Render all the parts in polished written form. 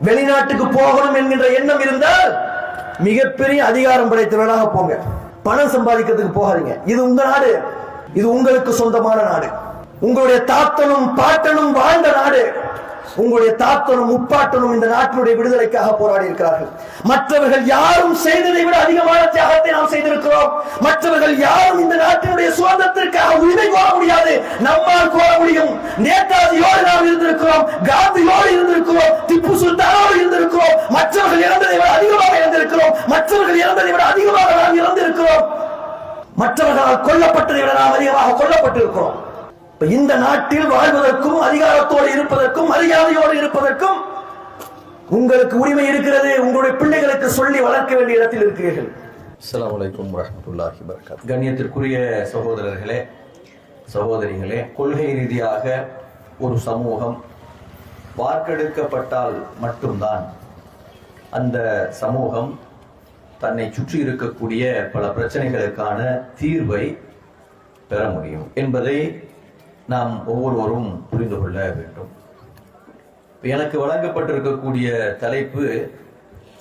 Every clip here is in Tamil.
வெளிநாட்டுக்கு போகணும் என்கின்ற எண்ணம் இருந்தால் மிகப்பெரிய அதிகாரம் படைத்தவர்களாக போங்க. பணம் சம்பாதிக்கிறதுக்கு போகாதீங்க. இது உங்க நாடு, இது உங்களுக்கு சொந்தமான நாடு. உங்களுடைய தாத்தனும் பாட்டனும் வாழ்ந்த நாடு. உங்களுடைய தாத்தனும் முப்பாட்டனும் இந்த நாட்டினுடைய விடுதலைக்காக போராடி இருக்கிறார்கள். மற்றவர்கள் யாரும் செய்ததை விட அதிகமான தியாகத்தை நாம் செய்திருக்கிறோம். மற்றவர்கள் யாரும் இந்த நாட்டினுடைய சுதந்திரத்திற்காக உரிமை கோர முடியாது, நம்மால் கோர முடியும். நேதாஜியோடு நாம் இருந்திருக்கிறோம், காந்தியோடு இருந்திருக்கிறோம், திப்பு சுல்தானோடு இருந்திருக்கிறோம். மற்றவர்கள் இறந்ததை விட அதிகமாக இறந்திருக்கிறோம். மற்றவர்கள் இறந்ததை விட அதிகமாக நாம் இறந்திருக்கிறோம். மற்றவர்களால் கொல்லப்பட்டதை விட நாம் அதிகமாக கொல்லப்பட்டிருக்கிறோம். இந்த நாட்டில் வாழ்வதற்கும் அதிகாரத்தோடு இருப்பதற்கும் மரியாதையோடு இருப்பதற்கும் உங்களுக்கு உரிமை இருக்கிறது. உங்களுடைய பிள்ளைகளுக்கு சொல்லி வளர்க்க வேண்டிய இடத்தில் இருக்கிறீர்கள். அஸ்ஸலாமு அலைக்கும் வரஹ்மத்துல்லாஹி வபரகாத்துஹு. கண்ணியத்திற்குரிய சகோதரர்களே, சகோதரிகளே, கொள்கை ரீதியாக ஒரு சமூகம் வார்க்கெடுக்கப்பட்டால் மட்டும்தான் அந்த சமூகம் தன்னை சுற்றி இருக்கக்கூடிய பல பிரச்சனைகளுக்கான தீர்வை பெற முடியும் என்பதை நாம் ஒவ்வொருவரும் புரிந்து கொள்ள வேண்டும். எனக்கு வழங்கப்பட்டிருக்கக்கூடிய தலைப்பு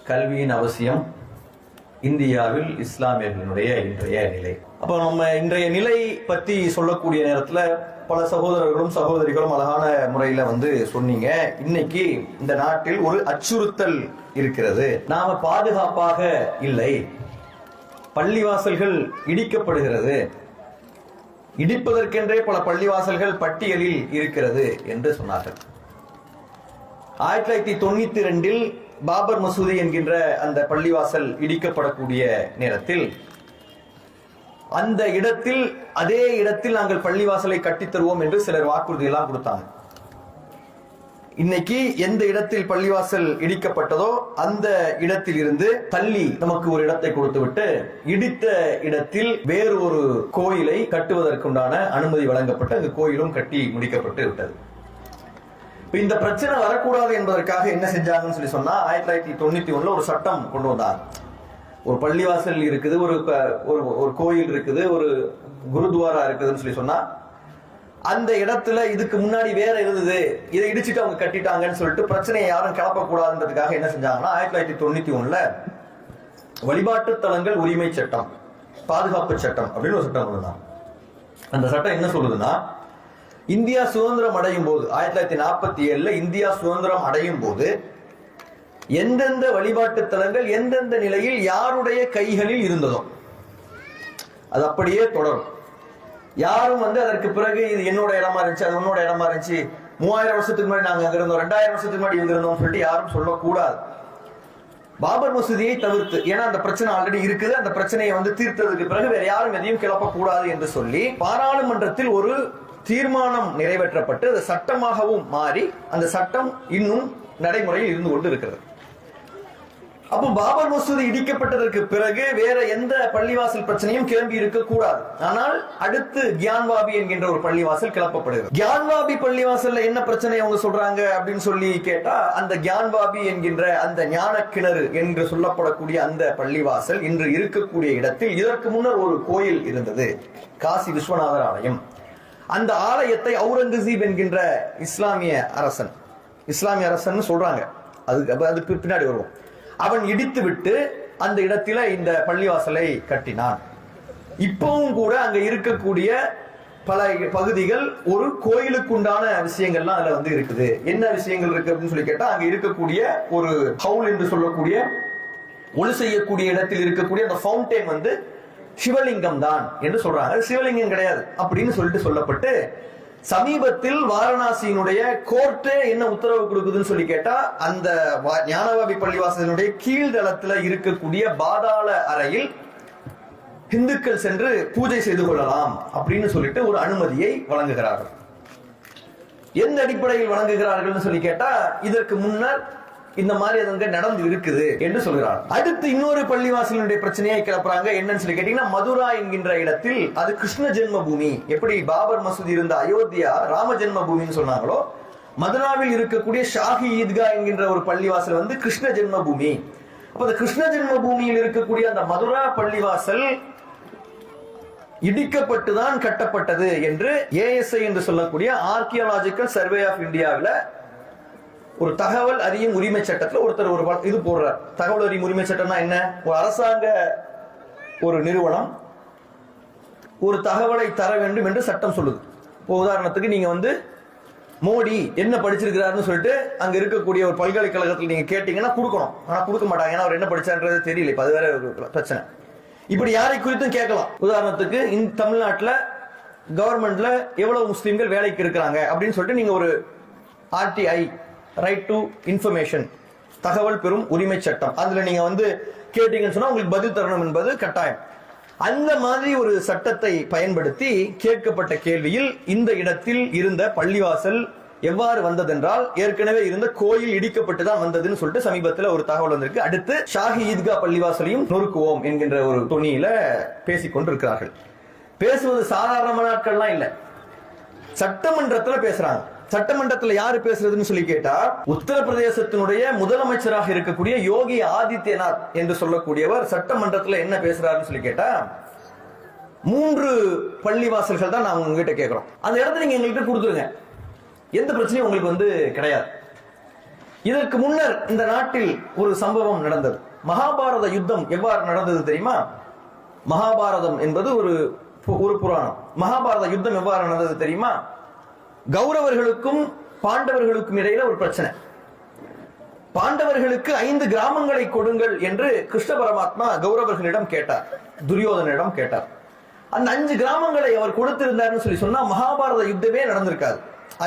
கல்வியின் அவசியம், இந்தியாவில் இஸ்லாமியர்களுடைய இன்றைய நிலை. அப்ப நம்ம இன்றைய நிலை பத்தி சொல்லக்கூடிய நேரத்துல பல சகோதரர்களும் சகோதரிகளும் அழகான முறையில சொன்னீங்க. இன்னைக்கு இந்த நாட்டில் ஒரு அச்சுறுத்தல் இருக்கிறது, நாம பாதுகாப்பாக இல்லை, பள்ளிவாசல்கள் இடிக்கப்படுகிறது, இடிப்பதற்கென்றே பல பள்ளிவாசல்கள் பட்டியலில் இருக்கிறது என்று சொன்னார்கள். 1992 பாபர் மசூதி என்கின்ற அந்த பள்ளிவாசல் இடிக்கப்படக்கூடிய நேரத்தில் அந்த இடத்தில், அதே இடத்தில் நாங்கள் பள்ளிவாசலை கட்டித்தருவோம் என்று சிலர் வாக்குறுதி எல்லாம் கொடுத்தாங்க. இன்னைக்கு எந்த இடத்தில் பள்ளிவாசல் இடிக்கப்பட்டதோ அந்த இடத்தில் இருந்து தள்ளி நமக்கு ஒரு இடத்தை கொடுத்து விட்டு இடித்த இடத்தில் வேறு ஒரு கோயிலை கட்டுவதற்குண்டான அனுமதி வழங்கப்பட்டு அந்த கோயிலும் கட்டி முடிக்கப்பட்டு விட்டது. இந்த பிரச்சனை வரக்கூடாது என்பதற்காக என்ன செஞ்சாங்கன்னு சொல்லி சொன்னா, 1991 ஒரு சட்டம் கொண்டு வந்தார். ஒரு பள்ளிவாசல் இருக்குது, ஒரு கோயில் இருக்குது, ஒரு குருத்வாரா இருக்குதுன்னு சொல்லி சொன்னா, அந்த இடத்துல இதுக்கு முன்னாடி வேற இருந்தது, இதை இடிச்சுட்டு அவங்க கட்டிட்டாங்கன்னு சொல்லிட்டு பிரச்சனையை யாரும் கிளப்பக்கூடாதுன்றதுக்காக என்ன செஞ்சாங்கன்னா 1991 வழிபாட்டு தலங்கள் உரிமை சட்டம், பாதுகாப்பு சட்டம் அப்படின்னு ஒரு சட்டம் கொண்டுதான். அந்த சட்டம் என்ன சொல்லுதுன்னா, இந்தியா சுதந்திரம் அடையும் போது 1947 இந்தியா சுதந்திரம் அடையும் போது எந்தெந்த வழிபாட்டு தலங்கள் எந்தெந்த நிலையில் யாருடைய கைகளில் இருந்ததோ அது அப்படியே தொடரும். யாரும் அதற்கு பிறகு இது என்னோட இடமா இருந்துச்சு, அது உன்னோட இடமா இருந்துச்சு, 3000 வருஷத்துக்கு முன்னாடி நாங்க அங்க இருந்தோம், 2000 வருஷத்துக்கு முன்னாடி இங்க இருந்தோம் சொல்லிட்டு யாரும் சொல்லக்கூடாது. பாபர் மசூதியை தவிர்த்து, ஏன்னா அந்த பிரச்சனை ஆல்ரெடி இருக்குது, அந்த பிரச்சனையை தீர்த்ததுக்கு பிறகு வேற யாரும் எதையும் கிளப்பக்கூடாது என்று சொல்லி பாராளுமன்றத்தில் ஒரு தீர்மானம் நிறைவேற்றப்பட்டு அது சட்டமாகவும் மாறி அந்த சட்டம் இன்னும் நடைமுறையில் இருந்து கொண்டு இருக்கிறது. அப்போ பாபர் மசூதி இடிக்கப்பட்டதற்கு பிறகு வேற எந்த பள்ளிவாசல் பிரச்சனையும் கிளம்பி இருக்கக்கூடாது. ஆனால் அடுத்து கியான்வாபி என்கின்ற ஒரு பள்ளிவாசல் கிளப்பப்படுகிறது. கியான்வாபி பள்ளிவாசல்ல என்ன பிரச்சனை அவங்க சொல்றாங்க அப்படின்னு சொல்லி கேட்டா, அந்த கியான்வாபி என்கின்ற அந்த ஞான கிணறு என்று சொல்லப்படக்கூடிய அந்த பள்ளிவாசல் இன்று இருக்கக்கூடிய இடத்தில் இதற்கு முன்னர் ஒரு கோயில் இருந்தது, காசி விஸ்வநாதர் ஆலயம். அந்த ஆலயத்தை அவுரங்கசீப் என்கின்ற இஸ்லாமிய அரசன் சொல்றாங்க, அதுக்கு பின்னாடி வருவோம், அவன் இடித்து விட்டு அந்த இடத்துல இந்த பள்ளிவாசலை கட்டினான். இப்பவும் கூட அங்க இருக்கக்கூடிய பல பகுதிகள் ஒரு கோயிலுக்குண்டான விஷயங்கள்லாம் அதுல இருக்குது. என்ன விஷயங்கள் இருக்கு அப்படின்னு சொல்லி கேட்டா, அங்க இருக்கக்கூடிய ஒரு ஹவுல் என்று சொல்லக்கூடிய ஒளி செய்யக்கூடிய இடத்தில் இருக்கக்கூடிய அந்த ஃபவுண்டைன் சிவலிங்கம் தான் என்று சொல்றாங்க. சிவலிங்கம் கிடையாது அப்படின்னு சொல்லிட்டு சொல்லப்பட்டு, சமீபத்தில் வாரணாசியினுடைய கோர்ட்டே என்ன உத்தரவு கொடுக்குதுன்னு சொல்லி கேட்டா, அந்த ஞானவாபி பள்ளிவாசலினுடைய கீழ்தளத்துல இருக்கக்கூடிய பாதாள அறையில் இந்துக்கள் சென்று பூஜை செய்து கொள்ளலாம் அப்படின்னு சொல்லிட்டு ஒரு அனுமதியை வழங்குகிறார்கள். எந்த அடிப்படையில் வழங்குகிறார்கள் சொல்லி கேட்டா, இதற்கு முன்னர் இந்த மாதிரி அது நடந்து இருக்குது என்று சொல்கிறார். அடுத்து இன்னொரு பள்ளிவாசலுடைய பிரச்சனையை கிளப்புறாங்க. என்னன்னு சொல்லி கேட்டீங்கன்னா, மதுரா என்கின்ற இடத்தில் அது கிருஷ்ண ஜென்ம பூமி. எப்படி பாபர் மசூதி இருந்த அயோத்தியா ராம ஜென்ம பூமின்னு சொன்னாங்களோ, மதுராவில் இருக்கக்கூடிய ஷாஹி ஈத்கா என்கின்ற ஒரு பள்ளிவாசல் கிருஷ்ண ஜென்ம பூமி. அப்ப அந்த கிருஷ்ண ஜென்ம பூமியில் இருக்கக்கூடிய அந்த மதுரா பள்ளிவாசல் இடிக்கப்பட்டுதான் கட்டப்பட்டது என்று ASI என்று சொல்லக்கூடிய ஆர்கியாலஜிக்கல் சர்வே ஆஃப் இந்தியாவில் ஒரு தகவல் அறியும் உரிமை சட்டத்துல ஒருத்தர் ஒரு இது போடுறார். தகவல் அறியும் உரிமை சட்டம்னா என்ன? ஒரு அரசாங்க ஒரு நிறுவனம் ஒரு தகவலை தர வேண்டும் என்று சட்டம் சொல்லுது. இப்போ உதாரணத்துக்கு நீங்க வந்து மோடி என்ன படிச்சிருக்கிறாருன்னு சொல்லிட்டு அங்க இருக்கக்கூடிய ஒரு பல்கலைக்கழகத்தில் நீங்க கேட்டீங்கன்னா கொடுக்கணும். ஆனா கொடுக்க மாட்டாங்க, ஏன்னா அவர் என்ன படிச்சான்றது தெரியல. இப்ப அது வேற ஒரு பிரச்சனை. இப்படி யாரை குறித்தும் கேட்கலாம். உதாரணத்துக்கு இந்த தமிழ்நாட்டுல கவர்மெண்ட்ல எவ்வளவு முஸ்லிம்கள் வேலைக்கு இருக்கிறாங்க அப்படின்னு சொல்லிட்டு நீங்க ஒரு RTI, ரைட் டு இன்ஃபர்மேஷன், தகவல் பெறும் உரிமை சட்டம், அதுல நீங்க வந்து கேட்டீங்கன்னு சொன்னா உங்களுக்கு பதில் தரணும் என்பது கட்டாயம். அந்த மாதிரி ஒரு சட்டத்தை பயன்படுத்தி கேட்கப்பட்ட கேள்வியில் இந்த இடத்தில் இருந்த பள்ளிவாசல் எவ்வாறு வந்ததென்றால் ஏற்கனவே இருந்த கோயில் இடிக்கப்பட்டு தான் வந்ததுன்னு சொல்லிட்டு சமீபத்தில் ஒரு தகவல் வந்திருக்கு. அடுத்து ஷாஹி ஈத்கா பள்ளிவாசலையும் நொறுக்குவோம் என்கின்ற ஒரு தொனியில பேசிக்கொண்டிருக்கிறார்கள். பேசுவது சாதாரண நாட்கள்லாம் இல்ல, சட்டமன்றத்துல பேசுறாங்க. சட்டமன்றத்துல யாரு பேசுறதுன்னு சொல்லி கேட்டா, உத்தரப்பிரதேசத்தினுடைய முதலமைச்சராக இருக்கக்கூடிய யோகி ஆதித்யநாத் என்று சொல்லக்கூடியவர் சட்டமன்றத்துல என்ன பேசுறாருன்னு சொல்லி கேட்டா, 3 பள்ளிவாசல்கள் தான் நாங்க உங்ககிட்ட கேட்கிறோம், அந்த இடத்துல நீங்க எங்கள்கிட்ட கொடுத்துருங்க, எந்த பிரச்சனையும் உங்களுக்கு வந்து கிடையாது. இதற்கு முன்னர் இந்த நாட்டில் ஒரு சம்பவம் நடந்தது. மகாபாரத யுத்தம் எவ்வாறு நடந்தது தெரியுமா? மகாபாரதம் என்பது ஒரு புராணம். மகாபாரத யுத்தம் எவ்வாறு நடந்தது தெரியுமா? கௌரவர்களுக்கும் பாண்டவர்களுக்கும் இடையில ஒரு பிரச்சனை. பாண்டவர்களுக்கு 5 கிராமங்களை கொடுங்கள் என்று கிருஷ்ண பரமாத்மா கௌரவர்களிடம் கேட்டார், துரியோதனிடம் கேட்டார். அந்த 5 கிராமங்களை அவர் கொடுத்திருந்தார்னு சொல்லி சொன்னா மகாபாரத யுத்தமே நடந்திருக்காது.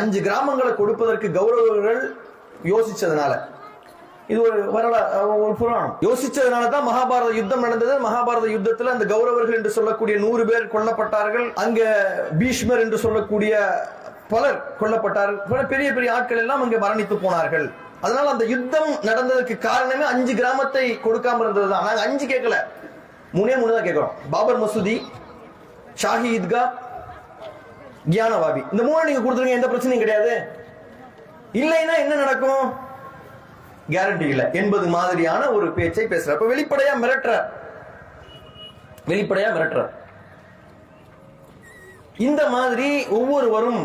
5 கிராமங்களை கொடுப்பதற்கு கௌரவர்கள் யோசிச்சதுனால, இது ஒரு ஒரு புராணம், யோசிச்சதுனால தான் மகாபாரத யுத்தம் நடந்தது. மகாபாரத யுத்தத்தில் அந்த கௌரவர்கள் என்று சொல்லக்கூடிய 100 பேர் கொல்லப்பட்டார்கள். அங்க பீஷ்மர் என்று சொல்லக்கூடிய பலர் கொல்லப்பட்டார்கள். பெரிய பெரிய ஆட்கள் எல்லாம் அங்கே மரணித்து போனார்கள். அதனால அந்த யுத்தம் நடந்ததற்கு காரணமே 5 கிராமத்தை கொடுக்காம இருந்ததுதான். நாங்க 5 கேட்கல, 3 தான் கேட்கிறோம். பாபர் மசூதி, ஷாஹி ஈத்கா, கியானவாபி, இந்த 3 நீங்க கொடுத்துருங்க, எந்த பிரச்சனையும் கிடையாது. இல்லைன்னா என்ன நடக்கும்? கேரண்டி இல்லை என்பது மாதிரியான ஒரு பேச்சை பேசுற. அப்ப வெளிப்படையா மிரட்டுற. இந்த மாதிரி ஒவ்வொருவரும்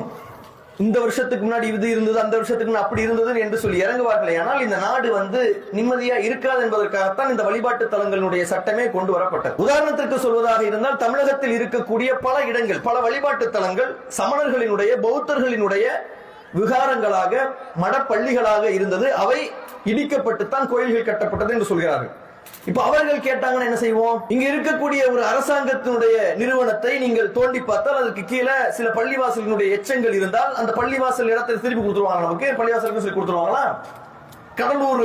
இந்த வருஷத்துக்கு முன்னாடி இது இருந்தது, அந்த வருஷத்துக்கு முன்னாடி அப்படி இருந்தது என்று சொல்லி இறங்குவார்களே, ஆனால் இந்த நாடு வந்து நிம்மதியா இருக்காது என்பதற்காகத்தான் இந்த வழிபாட்டு தலங்களுடைய சட்டமே கொண்டு வரப்பட்டது. உதாரணத்திற்கு சொல்வதாக இருந்தால், தமிழகத்தில் இருக்கக்கூடிய பல இடங்கள், பல வழிபாட்டு தலங்கள் சமணர்களினுடைய, பௌத்தர்களினுடைய விகாரங்களாக, மடப்பள்ளிகளாக இருந்தது. அவை இடிக்கப்பட்டுத்தான் கோயில்கள் கட்டப்பட்டது என்று சொல்கிறார்கள். இப்ப அவர்கள் கேட்டாங்கன்னா என்ன செய்வோம்? இங்க இருக்கக்கூடிய ஒரு அரசாங்கத்தினுடைய நிறுவனத்தை நீங்கள் தோண்டி பார்த்தால் அதற்கு கீழே சில பள்ளிவாசலினுடைய எச்சங்கள் இருந்தால் அந்த பள்ளிவாசல் இடத்தை திருப்பி கொடுத்துருவாங்க. நமக்கு பள்ளிவாசலுக்கு சொல்லி கொடுத்துருவாங்களா? கடலூர்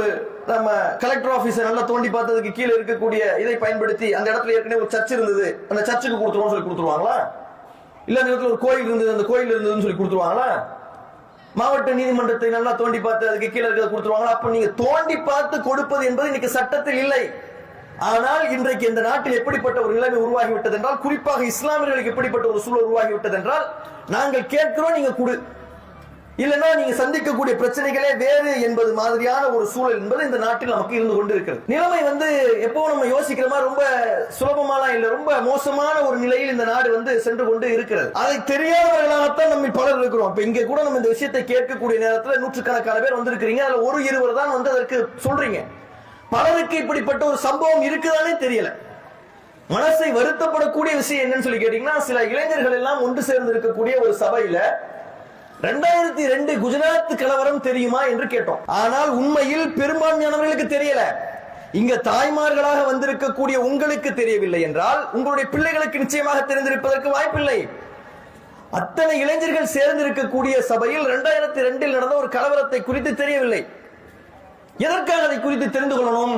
நம்ம கலெக்டர் ஆபீஸ் நல்லா தோண்டி பார்த்ததுக்கு கீழே இருக்கக்கூடிய இதை பயன்படுத்தி அந்த இடத்துல ஏற்கனவே ஒரு சர்ச் இருந்தது, அந்த சர்ச்சுக்கு கொடுத்துருவோம் சொல்லி கொடுத்துருவாங்களா? இல்ல அந்த இடத்துல ஒரு கோயில் இருந்தது, அந்த கோயில் இருந்ததுன்னு சொல்லி கொடுத்துருவாங்களா? மாவட்ட நீதிமன்றத்தை நல்லா தோண்டி பார்த்து அதுக்கு கீழே இருக்கிறத கொடுத்துருவாங்களா? அப்ப நீங்க தோண்டி பார்த்து கொடுப்பது என்பது இன்னைக்கு சட்டத்தில் இல்லை. ஆனால் இன்றைக்கு இந்த நாட்டில் எப்படிப்பட்ட ஒரு நிலைமை உருவாகிவிட்டது என்றால், குறிப்பாக இஸ்லாமியர்களுக்கு எப்படிப்பட்ட ஒரு சூழல் உருவாகிவிட்டது என்றால், நாங்கள் கேட்கிறோம், நீங்க கொடு, இல்லைன்னா நீங்க சந்திக்கக்கூடிய பிரச்சனைகளே வேறு என்பது மாதிரியான ஒரு சூழல் என்பது இந்த நாட்டில் நமக்கு இருந்து கொண்டு இருக்கிறது. நிலைமை வந்து எப்போ நம்ம யோசிக்கிற மாதிரி ரொம்ப சுலபமாலாம் இல்ல, ரொம்ப மோசமான ஒரு நிலையில் இந்த நாடு வந்து சென்று கொண்டு இருக்கிறது. அதை தெரியாதவர்களாகத்தான் நம்ம பலர் இருக்கிறோம். இப்ப இங்க கூட நம்ம இந்த விஷயத்தை கேட்கக்கூடிய நேரத்தில் நூற்றுக்கணக்கான பேர் வந்திருக்கிறீங்க. அதுல 1-2 தான் வந்து அதற்கு சொல்றீங்க. பலருக்கு இப்படிப்பட்ட ஒரு சம்பவம் இருக்குதானே தெரியல. மனசை வருத்தப்படக்கூடிய விஷயம் என்னன்னு சொல்லி கேட்டீங்கன்னா, சில இளைஞர்கள் எல்லாம் ஒன்று சேர்ந்து இருக்கக்கூடிய ஒரு சபையில 2002 குஜராத் கலவரம் தெரியுமா என்று கேட்டோம். ஆனால் உண்மையில் பெரும்பான்மையானவர்களுக்கு தெரியல. இங்க தாய்மார்களாக வந்திருக்கக்கூடிய உங்களுக்கு தெரியவில்லை என்றால் உங்களுடைய பிள்ளைகளுக்கு நிச்சயமாக தெரிந்திருப்பதற்கு வாய்ப்பில்லை. அத்தனை இளைஞர்கள் சேர்ந்து இருக்கக்கூடிய சபையில் 2002 நடந்த ஒரு கலவரத்தை குறித்து தெரியவில்லை. எதற்காக அதை குறித்து தெரிந்து கொள்ளணும்?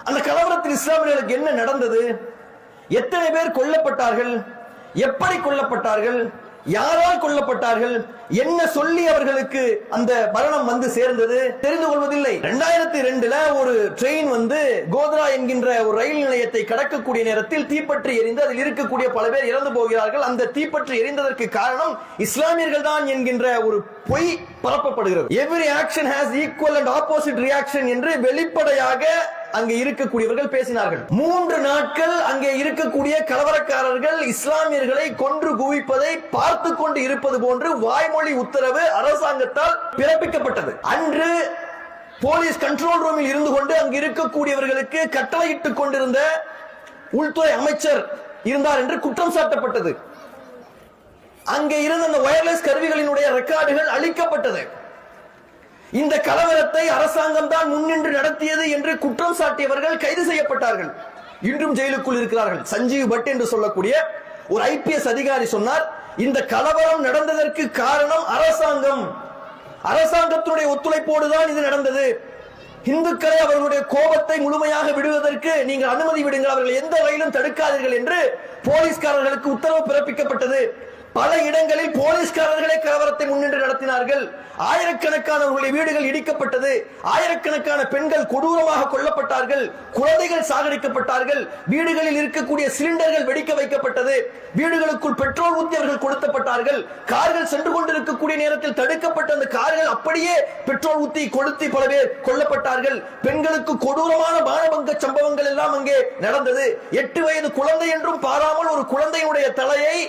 அந்த கலவரத்தில் இஸ்லாமியர்களுக்கு என்ன நடந்தது? எத்தனை பேர் கொல்லப்பட்டார்கள்? எப்படி கொல்லப்பட்டார்கள்? யாரால் கொல்லப்பட்டார்கள்? என்ன சொல்லி அவர்களுக்கு அந்த மரணம் வந்து சேர்ந்தது? தெரிந்து கொள்வதில்லை. 2002 ஒரு ட்ரெயின் வந்து கோத்ரா என்கின்ற ஒரு ரயில் நிலையத்தை கடக்கக்கூடிய நேரத்தில் தீப்பற்றி எரிந்து அதில் இருக்கக்கூடிய பல பேர் இறந்து போகிறார்கள். அந்த தீப்பற்றி எரிந்ததற்கு காரணம் இஸ்லாமியர்கள் தான் என்கின்ற ஒரு பொய் பரப்பப்படுகிறது. Every action has equal and opposite reaction என்று வெளிப்படையாக அங்கே இருக்கக்கூடியவர்கள் பேசினார்கள். 3 நாட்கள் அங்கே இருக்கக்கூடிய கலவரக்காரர்கள் இஸ்லாமியர்களை கொன்று குவிப்பதை பார்த்து கொண்டு இருப்பது போன்று வாய்மொழி உத்தரவு அரசாங்கத்தால் பிறப்பிக்கப்பட்டது. அன்று போலீஸ் கண்ட்ரோல் ரூமில் இருந்து கொண்டு அங்கு இருக்கக்கூடியவர்களுக்கு கட்டளையிட்டுக் கொண்டிருந்த உள்துறை அமைச்சர் இருந்தார் என்று குற்றம் சாட்டப்பட்டது. அங்கே இருந்த அந்த வயர்லெஸ் கருவிகளினுடைய ரெக்கார்டுகள் அளிக்கப்பட்டது. இந்த கலவரத்தை அரசாங்கம் தான் முன்னின்று நடத்தியது என்று குற்றம் சாட்டியவர்கள் கைது செய்யப்பட்டார்கள். இன்றும் ஜெயிலுக்குள் இருக்கிறார்கள். சஞ்சீவ் பட் என்று சொல்லக்கூடிய ஒரு ஐபிஎஸ் அதிகாரி சொன்னார், இந்த கலவரம் நடந்ததற்கு காரணம் அரசாங்கத்தினுடைய ஒத்துழைப்போடுதான் இது நடந்தது. இந்துக்களை அவர்களுடைய கோபத்தை முழுமையாக விடுவதற்கு நீங்கள் அனுமதி விடுங்கள், அவர்கள் எந்த வகையிலும் தடுக்காதீர்கள் என்று போலீஸ்காரர்களுக்கு உத்தரவு பிறப்பிக்கப்பட்டது. பல இடங்களில் போலீஸ்காரர்களே கலவரத்தை முன்னின்று நடத்தினார்கள். ஆயிரக்கணக்கானவர்களுடைய வீடுகள் இடிக்கப்பட்டது. ஆயிரக்கணக்கான பெண்கள் கொடூரமாக கொல்லப்பட்டார்கள். குழந்தைகள் சாகடிக்கப்பட்டார்கள். வீடுகளில் இருக்கக்கூடிய சிலிண்டர்கள் வெடிக்க வைக்கப்பட்டது. வீடுகளுக்குள் பெட்ரோல் ஊற்றி அவர்கள் கொளுத்தப்பட்டார்கள். கார்கள் சென்று கொண்டிருக்கக்கூடிய நேரத்தில் தடுக்கப்பட்ட அந்த கார்கள் அப்படியே பெட்ரோல் ஊற்றி கொளுத்தி பல பேர் கொல்லப்பட்டார்கள். பெண்களுக்கு கொடூரமான மானபங்க சம்பவங்கள் எல்லாம் அங்கே நடந்தது. 8 வயது குழந்தை என்றும் பாராமல் ஒரு குழந்தையுடைய தலையை